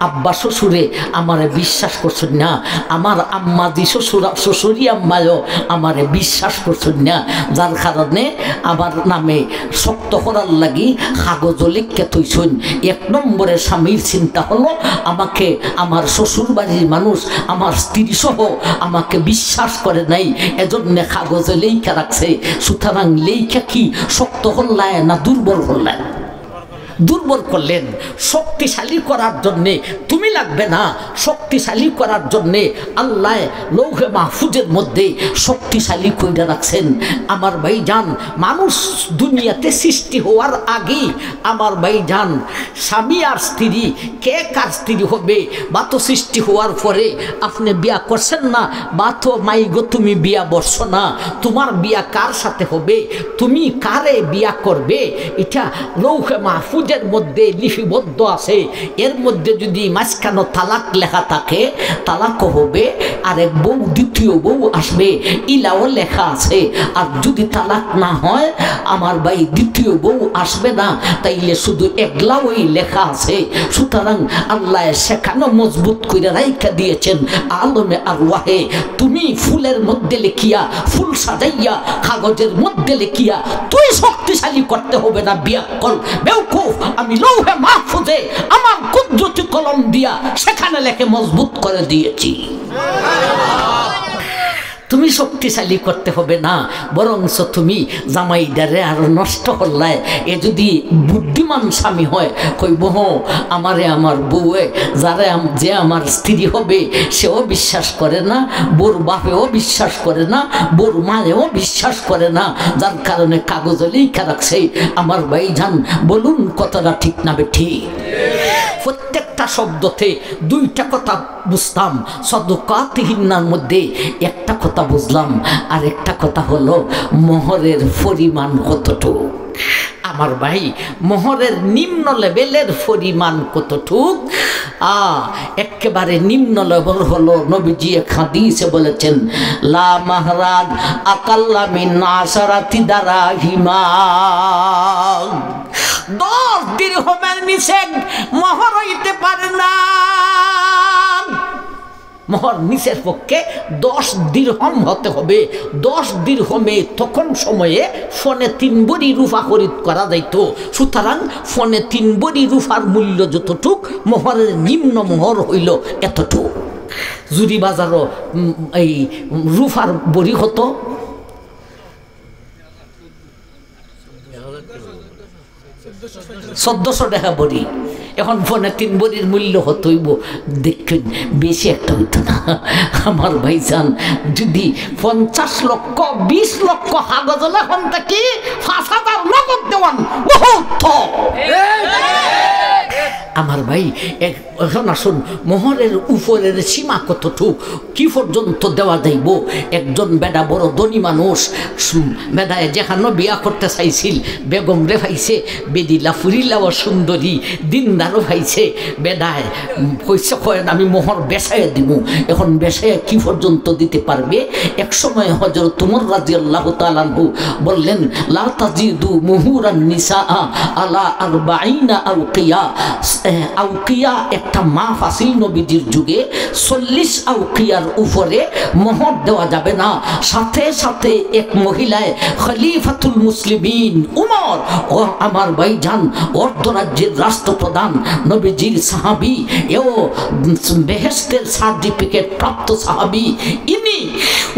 S1: আব্বা শ্বশুরে আমারে বিশ্বাস করছেন না, আমার আম্মাজি শ্বশুরি আম্মায়ও আমারে বিশ্বাস করছেন না, যার কারণে আমার নামে শক্ত করার লাগি কাগজ লিখে থইছেন। 1 নম্বরে স্বামীর চিন্তা হলো আমাকে আমার শ্বশুর বাড়ির মানুষ আমার স্ত্রী সহ আমাকে বিশ্বাস করে নাই, এজন্য কাগজে লেখা রাখছে। সুতরাং লেখা কি শক্ত হল্লায় না দুর্বল হল্লায়? দুর্বল করলেন। শক্তিশালী করার জন্যে তুমি লাগবে না, শক্তিশালী করার জন্যে আল্লাহ লৌহে মাহফুজের মধ্যে শক্তিশালী কইরা রাখছেন। আমার ভাইজান মানুষ দুনিয়াতে সৃষ্টি হওয়ার আগে আমার ভাইজান স্বামী আর স্ত্রী কে কার স্ত্রী হবে বা তো সৃষ্টি হওয়ার পরে আপনি বিয়া করছেন না, বা তো মাইগো তুমি বিয়া বসছো না, তোমার বিয়া কার সাথে হবে, তুমি কারে বিয়া করবে, এটা লৌহে মাহফুজ মধ্যে লিপিবদ্ধ আছে। এর মধ্যে যদি মাঝখানে তালাক লেখা থাকে তালাকও হবে, আরেক বউ দ্বিতীয় বউ আসবে ইলাও লেখা আছে। আর যদি তালাক না হয় আমার ভাই দ্বিতীয় বউ আসবে না, তাইলে শুধু একলাওই লেখা আছে। সুতরাং আল্লাহ সেখানে মজবুত করে রাইখা দিয়েছেন আলমে আরওয়াহে। তুমি ফুলের মধ্যে লিখিয়া ফুল সাজাইয়া কাগজের মধ্যে লিখিয়া তুই শক্তিশালী করতে হবে না বিয়াক্কল বেওকুফ। আমি লৌহে মাহফুজে আমার কুদরতি কলম দিয়া সেখানে লেখে মজবুত করে দিয়েছি। তুমি শক্তিশালী করতে হবে না, বরঞ্চ তুমি জামাইদারে আরো নষ্ট করলায়। এ যদি বুদ্ধিমান স্বামী হয় কইব আমারে আমার বউয়ে যারা যে আমার স্ত্রী হবে সেও বিশ্বাস করে না, বোর বাপেও বিশ্বাস করে না, বোর মায়েও বিশ্বাস করে না, যার কারণে কাগজে লেখা রাখছে। আমার ভাইজান বলুন কতটা ঠিক না ঠিক? প্রত্যেকটা শব্দতে 2টা কথা বুঝতাম। সাদুকাতিহিন্নার মধ্যে একটা কথা বুঝলাম, আর একটা কথা হলো মোহরের পরিমাণ কতটুকু। আমার ভাই মোহরের নিম্ন লেভেলের পরিমাণ কতটুক? একেবারে নিম্ন লেভেল হলো নবীজি হাদিসে বলেছেন লা মাহরান আকাল্লা মিন আশারাতি দারাহিমা। 10 দিরহামের নিচে মোহর হইতে পারে না। মোহর নিচের পক্ষে 10 দিরহম হতে হবে। 10 দিরহমে তখন সময়ে ফোনে 3 বড়ি রূপা খরিদ করা যাইত। সুতরাং ফোনে 3 বড়ি রূপার মূল্য যতটুক, মোহরের নিম্ন মোহর হইল এতটুক। জুরি বাজারও এই রূপার বড়ি হতো 1400 টাকা বড়ি, এখন ফোনে 3 বড়ির মূল্য হতইব দেখুন, বেশি একটা হইতো না। আমার ভাইজান যদি 50 লক্ষ 20 লক্ষ কাগজ এখন থেকে 5000 নগদ দেওয়ান বহুত। আমার ভাই এখন আসুন, মোহরের উপরের সীমা কতটুক, কি পর্যন্ত দেওয়া যাইব? একজন বেডা বড় ধনী মানুষ, বেডায় যেখানে বিয়া করতে চাইছিল বেগম রে ভাইছে, বেদিলা ফুরিলাও সুন্দরী দিনদারও ভাইছে, বেডায় কইছে কয়েন আমি মোহর বেসায় দিব। এখন বেসায় কি পর্যন্ত দিতে পারবে? এক সময় হযরত ওমর রাদিয়াল্লাহু তাআলা আনহু বললেন, লা তাজিদু মুহুরান নিসা আলা 40 আউকিয়া। আউকিয়া একটা মাফ আছিল নবীজির যুগে, 40 আউকিয়ার উপরে মোহর দেওয়া যাবে না। সাথে সাথে এক মহিলায় খলিফাতুল মুসলিমিন উমর, ও আমার ভাইজান অর্ধরাজ্যের রাষ্ট্রপ্রধান, নবীজির সাহাবী, এও বেহেশতের সার্টিফিকেট প্রাপ্ত সাহাবী, ইনি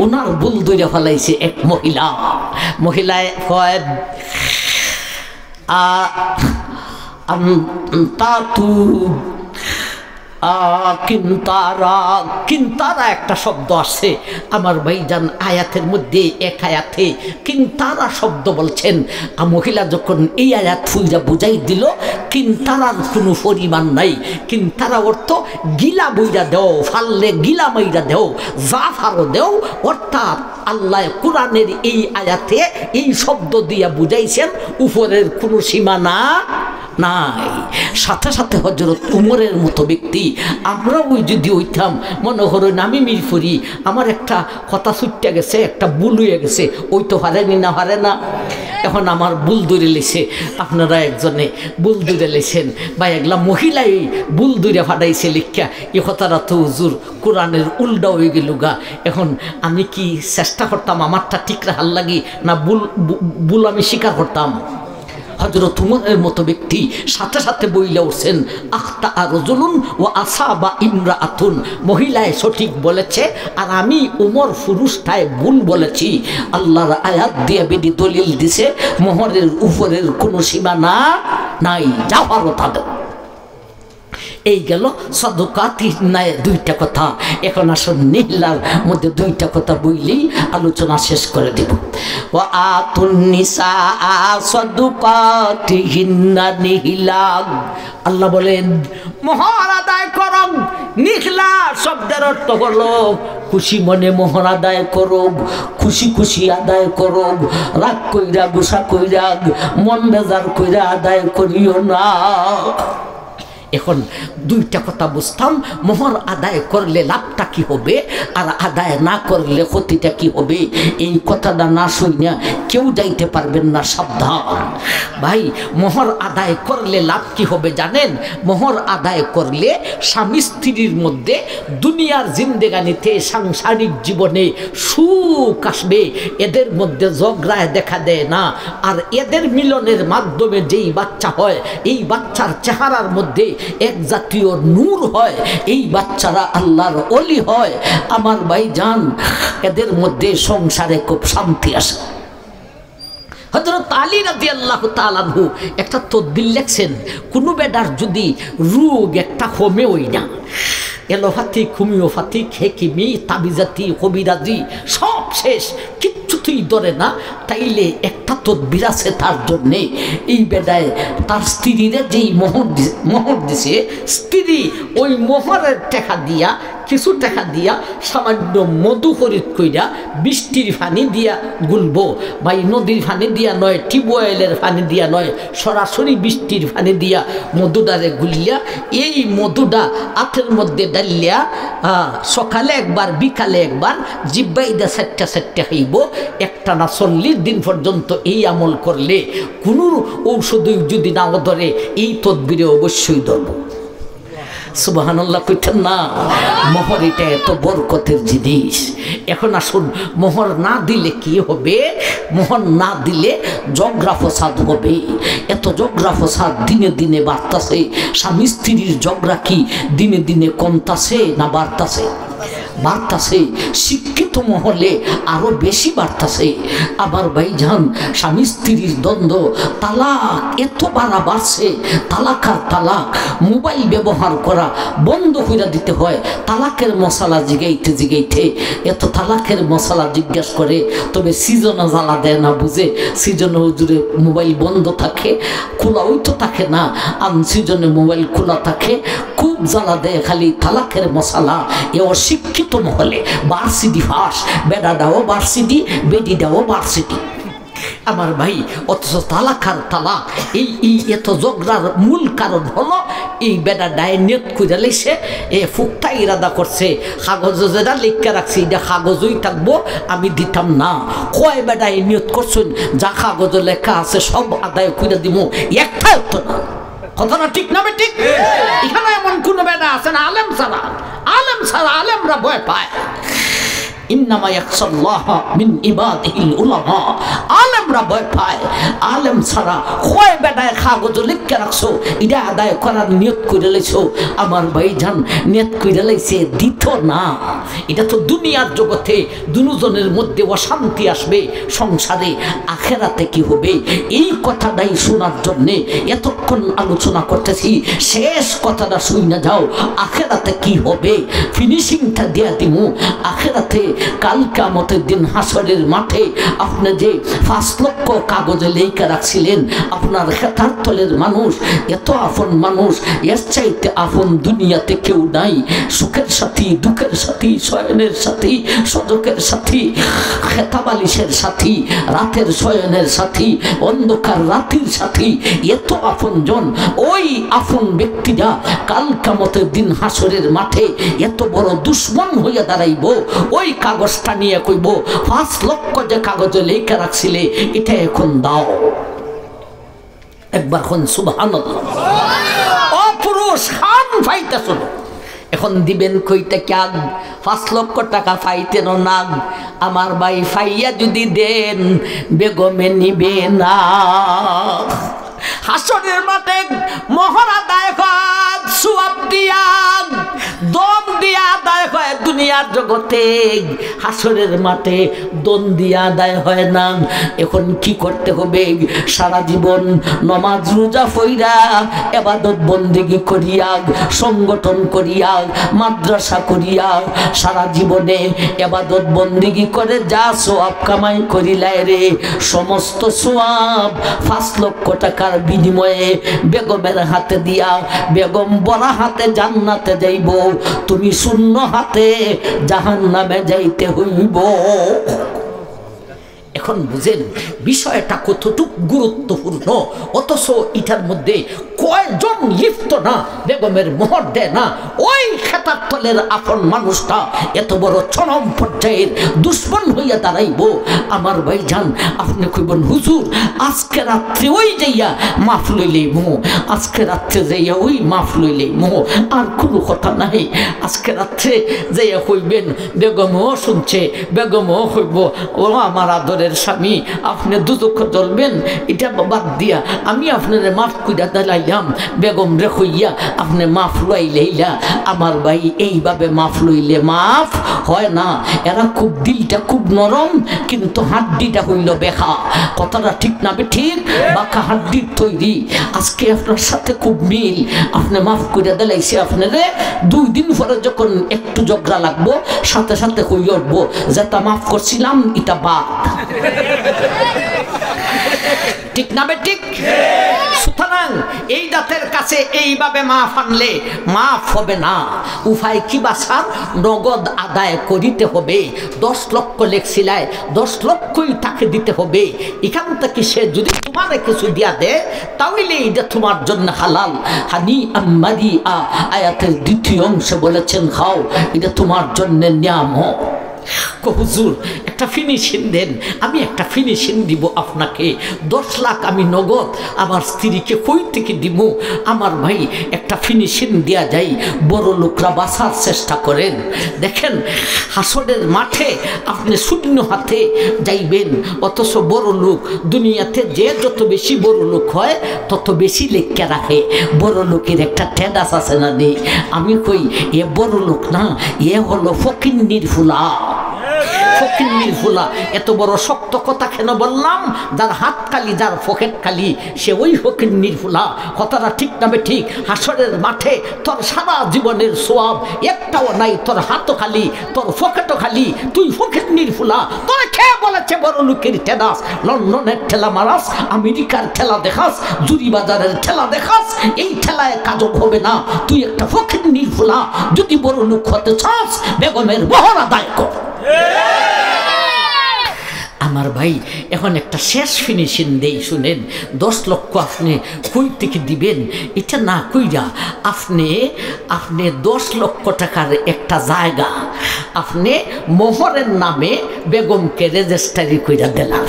S1: ওনার বুল ধরে ফেলাইছে এক মহিলা। মহিলায় কয় কিন্তারা একটা শব্দ আছে আমার ভাইজান আয়াতের মধ্যে, এক আয়াতে কিন্তারা শব্দ বলছেন। মহিলা যখন এই আয়াত ফুইরা বুঝাই দিল কিন্তারার কোনো পরিমাণ নাই, কিন্তারা অর্থ গিলা বইরা দেও, ফাললে গিলা মাইরা দেও, যা ফারো দেও। অর্থাৎ আল্লাহ কোরআনের এই আয়াতে এই শব্দ দিয়া বুঝাইছেন উপরের কোনো সীমানা নাই। সাথে সাথে হযরত উমরের মতো ব্যক্তি আমরা ওই যদি হইতাম, মনে করেন আমি মিরপুরি, আমার একটা কথা ছুটতে গেছে, একটা ভুল হয়ে গেছে, ওই তো হারেনি না হারে না, এখন আমার ভুল ধরে লেছে, আপনারা একজনে ভুল ধরে লেছেন বা একলা মহিলাই ভুল ধরে ফাটাইছে লিখা, এ কথাটা তো হুজুর কোরআনের উল্টা হয়ে গেল গা। এখন আমি কি চেষ্টা করতাম আমারটা ঠিক রাখার লাগি, না ভুল আমি স্বীকার করতাম? হযরত উমরের মতো ব্যক্তি সাথে সাথে বইলে উঠছেন, আখতা রাজুলুন ও আসাবা ইমরাআতুন, মহিলায় সঠিক বলেছে আর আমি উমর পুরুষটায় ভুল বলেছি। আল্লাহর আয়াত দিয়ে বেদি দলিল দিছে মোহরের উপরের কোনো সীমানা নাই, যা পারো তাদের। এই গেল সাদকাতি নায় দুইটা কথা। এখন আসুন নিহলার মধ্যে দুইটা কথা বইলেই আলোচনা শেষ করে দেব। ওয়া আতুন নিসা সাদকাতিহিন্না নিহলা, আল্লাহ বলেন মোহর আদায় করো। নিহলা শব্দের অর্থ হলো খুশি মনে মোহর আদায় করো, খুশি খুশি আদায় করো, রাগ কইরা গুসা কইরা মন বেজার কইরা আদায় করিও না। এখন দুইটা কথা বুঝতাম, মোহর আদায় করলে লাভটা কি হবে আর আদায় না করলে ক্ষতিটা কি হবে। এই কথাটা না শুনিয়া কেউ যাইতে পারবেন না, সাবধান ভাই। মোহর আদায় করলে লাভ কি হবে জানেন? মোহর আদায় করলে স্বামী স্ত্রীর মধ্যে দুনিয়ার জিন্দেগানিতে সাংসারিক জীবনে সুখ আসবে, এদের মধ্যে ঝগড়ায় দেখা দেয় না। আর এদের মিলনের মাধ্যমে যেই বাচ্চা হয়, এই বাচ্চার চেহারার মধ্যে এক জাতীয় নূর হয়, এই বাচ্চারা আল্লাহর ওলি হয়। আমার ভাইজান এদের মধ্যে সংসারে খুব শান্তি আসে। হযরত আলী রাদিয়াল্লাহু তাআলা আনহু একটা তদবির লেখছেন, কোনো বেডার যদি রোগ একটা কমে ওই না, এলোপ্যাথিক, হোমিওপ্যাথিক, হেকিমি, তাবিজাতি, কবিরাজি সব শেষ, কিচ্ছুতেই ধরে না, তাইলে একটা তদবির আছে তার জন্যে। এই বেডায় তার স্ত্রীরে যেই মোহর দিছে, স্ত্রী ওই মোহরের টাকা দিয়া, কিছু টাকা দিয়া সামান্য মধু খরিদ কইরা বৃষ্টির পানি দিয়া গুলবো, বা নদীর পানি দিয়া নয়, টিউবওয়েলের পানি দিয়া নয়, সরাসরি বৃষ্টির পানি দিয়া মধুটারে গুলিয়া এই মধুটা আখের মধ্যে ডালিয়া সকালে একবার বিকালে একবার জিব্বাইদা চারটা চারটা খাইব, একটা না 40 দিন পর্যন্ত এই আমল করলে কোনো ঔষধই যদি নাও ধরে এই তদবিরে অবশ্যই ধরব। সুবহানাল্লাহ কইতেন না? মোহর এটা এত বরকতের জিনিস। এখন আসুন, মোহর না দিলে কি হবে? মোহর না দিলে ঝগড়া ফসাদ হবে। এত ঝগড়া ফসাদ দিনে দিনে বাড়তাছে। স্বামী স্ত্রীর ঝগড়া কি দিনে দিনে কমতাছে না বাড়তাছে? বাড়তাছে। শিক্ষিত মহলে আরো বেশি বাড়তাছে। আবার ভাইজান, স্বামী স্ত্রীর দ্বন্দ্ব, তালাক এত বাড়ছে। তালাক আর তালাক, মোবাইল ব্যবহার করা বন্ধ করে দিতে হয় তালাকের মশলা জিগাইতে জিগাইতে। এত তালাকের মশলা জিজ্ঞেস করে, তবে সিজনে জ্বালা দেয় না, বুঝে সিজনে হুজুরে মোবাইল বন্ধ থাকে, খোলাও তো থাকে না। আনসিজনে মোবাইল খোলা থাকে, খুব জ্বালা দেয় খালি তালাকের মশলা। এ অশিক্ষিত মহলে ভার্সিটি ফাঁস, বেডাটাও ভার্সিটি, বেডিটাও ভার্সিটি। আমার ভাই, অথচ তালাক আর তালাক এই এত ঝগড়ার মূল কারণ হলো এই বেটা ডায় নিয়ত করে লেছে, এ ফুকটা ইরাদা করছে, কাগজ যেটা লিখে রাখছি এটা কাগজই থাকবো, আমি দিতাম না। কয় বেটায় নিয়ত করছেন যা কাগজ লেখা আছে সব আদায় করে দিব, একটাও তো না। কথাটা ঠিক না? ঠিক। এখানে এমন কোন বেটা আছে না আলেম ছাড়া? আলেম ছাড়া আলেমরা ভয় পায়। ইন্নামা ইয়াখশাল্লাহ মিন ইবাদিহিল উলামা। আলেমরা ভয় পায়। আলেম ছাড়া কয় বেটায় কাগজ লিখে রাখছো, এটা আদায় করার নিয়ত করে লাইছো। আমার ভাইজান নিয়ত করে লাইছে, দিত না। এটা তো দুনিয়ার জগতে দুজনের মধ্যে অশান্তি আসবে, সংসারে আখেরাতে কি হবে? এই কথাটাই শোনার জন্যে এতক্ষণ আলোচনা করতেছি। শেষ কথাটা শুনে যাও, আখেরাতে কি হবে ফিনিশিংটা দিয়া দিমু। আখেরাতে কাল কিয়ামতের দিন হাসরের মাঠে আপনি যে 5 লক্ষ কাগজে লেখা রাখছিলেন, আপনার খেতার তলের মানুষ, এত আপন মানুষ, এর চাইতে আপন দুনিয়াতে কেউ নাই। সুখের সাথী, দুঃখের সাথী, শয়নের সাথী, সজকের সাথী, খেতাবালিশের সাথী, রাতের শয়নের সাথী, অন্ধকার রাতের সাথী, এত আপন জন। ওই আপন ব্যক্তিরা কাল কিয়ামতের দিন হাসরের মাঠে এত বড় দুশ্মন হইয়া দাঁড়াইব। ওই কাগজটা নিয়ে কইব, 5 লক্ষ যে কাগজে লেখা রাখছিলে এটা এখন দাও। একবার কোন সুবহানাল্লাহ। ও পুরুষ খান ফাইতেছ, এখন দিবেন কইটা ক্যাগ? 5 লক্ষ টাকা ফাইতেন না। আমার ভাই ফাইয়া যদি দেন, বেগমে নিবে না। হাসরের মাঠে মোহর আদায় হয় সওয়াব দিয়া, দম দিয়া আদায় হয় দুনিয়ার জগতে। হাসরের মাঠে দম দিয়া আদায় হয় না। এখন কি করতে হবে? সারা জীবন নমাজ রোজা পইরা ইবাদত বন্দেগী করিয়া, সংগঠন করিয়া, মাদ্রাসা করিয়া, সারা জীবনে ইবাদত বন্দেগী করে যা সওয়াব কামাই করিলাই রে, সমস্ত সওয়াব 5 লক্ষ টাকার বিনিময়ে বেগমের হাতে দিয়া, বেগম বড় হাতে জান্নাতে যাইব, তুমি শূন্য হাতে জাহান্নামে যাইতে হইব। এখন বুঝেন বিষয়টা কতটুকু গুরুত্বপূর্ণ। অথচ এটার মধ্যে কয়জন লিপ্ত না, বেগমের মোহর দেয় না। ওই খেতার তলের আপন মানুষটা এত বড় চরম পর্যায়ের দুশ্মন হইয়া দাঁড়াইব। আমার ভাইজান, আপনি কইবেন হুজুর আজকে রাত্রে ওই যাইয়া মাফ লইলেই মোহ, আজকে রাত্রে যাইয়া ওই মাফ লইলেই মোহ, আর কোনো কথা নাই। আজকে রাত্রে যাইয়া কইবেন, বেগমও শুনছে, বেগমও কইব, ও আমার আদরের স্বামী, আপনি দুদক জ্বলবেন, এটা বাদ দিয়া আমি আপনার মাফ কইরা দিলাম, বেগম রে হইয়া আপনি মাফ লইলেইলা। আমার ভাই এইভাবে মাফ লইলে মাফ হয় না। এরা খুব দিলটা খুব নরম, কিন্তু হাড্ডিটা হইল বেখা। কথাটা ঠিক না? ঠিক। বাঁকা হাড্ডির তৈরি। আজকে আপনার সাথে খুব মিল, আপনি মাফ কইরা দিলাইছে আপনারে, 2 দিন পরে যখন একটু ঝগড়া লাগবো সাথে সাথে হই উঠবো, যেটা মাফ করছিলাম এটা বাদ। ঠিক না? ঠিক। সুতরাং এই দাঁতের কাছে এইভাবে মাফ আনলে মাফ হবে না। উপায় কি বাসার? নগদ আদায় করিতে হবে। 10 লক্ষ লেখছিলায় 10 লক্ষই তাকে দিতে হবে। এখান থেকে সে যদি তোমার কিছু দিয়া দেয় তাহলে এটা তোমার জন্য হালাল। হানি আম্মারি আয়াতের 2য় অংশে বলেছেন খাও, এটা তোমার জন্য নিয়ামত। হুজুর একটা একটা ফিনিশিং দেন, আমি একটা ফিনিশিং দিব আপনাকে। 10 লাখ আমি নগদ আমার স্ত্রীকে কই থেকে দিব? আমার ভাই একটা ফিনিশিং দেওয়া যায়। বড় লোকরা বাঁচার চেষ্টা করেন। দেখেন হাসরের মাঠে আপনি শূন্য হাতে যাইবেন, অথচ বড় লোক দুনিয়াতে যে যত বেশি বড় লোক হয় তত বেশি লেখা রাখে। বড় লোকের একটা টেডাস আছে না নেই? আমি কই এ বড় লোক না, এ হলো ফকিন্নির ফুলা। ফকিন্নির ফুলা। এত বড় শক্ত কথা কেন বললাম? যার হাত খালি, যার পকেট খালি, সে ওই ফকিন্নির ফুলা। কথাটা ঠিক না ঠিক? হাসরের মাঠে তোর সারা জীবনের সোয়াব একটাও নাই, তোর হাতও খালি, তোর পকেটও খালি, তুই ফকিন্নির ফুলা। তোর খেয়ে বলেছে বড় লোকের ঠেলাস, লন্ডনের ঠেলা মারাস, আমেরিকার ঠেলা দেখাস, জুরি বাজারের ঠেলা দেখাস, এই ঠেলায় কাজও হবে না। তুই একটা ফকিন্নির ফুলা। যদি বড় লোক হতে চাস, বেগমের বহর আদায় কর। আমার ভাই এখন একটা শেষ ফিনিশিং দেই, শুনেন। 10 লক্ষ আপনি কই থেকে দিবেন এটা না কইরা আপনি 10 লক্ষ টাকার একটা জায়গা আপনি মোহরের নামে বেগমকে রেজিস্ট্রি কইরা দিলেন।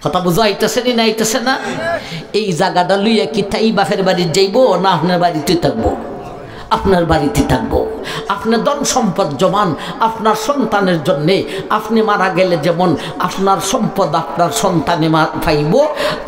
S1: কথা বুঝা আইতেছে না আইতেছে না? এই জায়গাটা লইয়া কি তাই বাপের বাড়ি যাইব না আপনার বাড়িতে থাকবো? আপনার বাড়িতে থাকবো। আপনার ধন সম্পদ জমান আপনার সন্তানের জন্যে। আপনি মারা গেলে যেমন আপনার সম্পদ আপনার সন্তানে পাইব,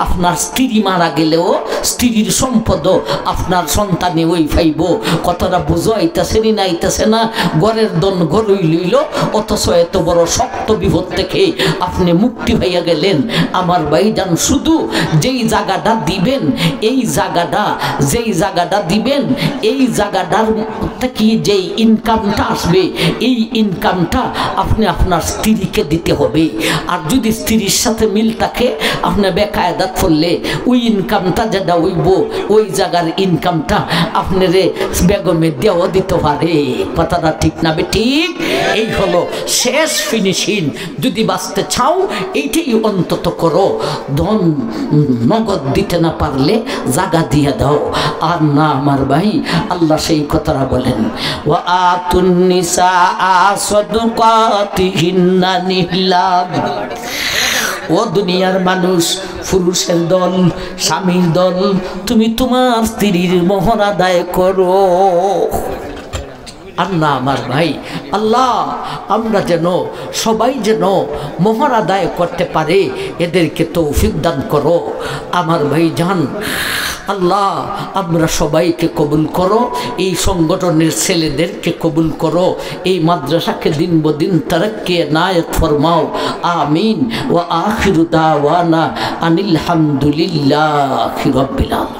S1: আপনার স্ত্রী মারা গেলেও স্ত্রীর সম্পদও আপনার সন্তানে ওই পাইব। কতটা বুঝো আইতেছে না আইতেছে না? ঘরের দন ঘরই লইল, অথচ এত বড় শক্ত বিপদ থেকে আপনি মুক্তি হইয়া গেলেন। আমার ভাইজান, শুধু যেই জায়গাটা দিবেন, এই জায়গাটা যেই জায়গাটা দিবেন, এই জায়গাটার থেকে যেই ইনকামটা আসবে, এই ইনকামটা আপনি আপনার স্ত্রীকে দিতে হবে। আর যদি স্ত্রীর সাথে মিল থাকে, আপনি বেকায়দাত করলে ওই ইনকামটা যেটা হইব, ওই জায়গার ইনকামটা আপনারে বেগমে দেওয়া দিতে পারে। কথাটা ঠিক না ঠিক? এই হলো শেষ ফিনিশিং। যদি বাঁচতে চাও এইটাই অন্তত করো। ধন নগদ দিতে না পারলে জায়গা দিয়ে দাও। আর না আমার ভাই, আল্লাহ সেই কথাটা বলেন, ওয়া আতুন নিসা সাদকাতিহিন্না নিহলা। ও দুনিয়ার মানুষ, পুরুষের দল, স্বামীর দল, তুমি তোমার স্ত্রীর মোহর আদায় করো। আর না আমার ভাই, আল্লাহ আমরা যেন সবাই যেন মোহর আদায় করতে পারে, এদেরকে তৌফিক দান করো। আমার ভাই জান, আল্লাহ আমরা সবাইকে কবুল করো, এই সংগঠনের ছেলেদেরকে কবুল করো, এই মাদ্রাসাকে দিন বদিন তারাক্কি নায়াত ফরমাও। আমিন। ওয়া আখিরু দাওয়ানা আনিল হামদুলিল্লাহি রাব্বিল আলামিন।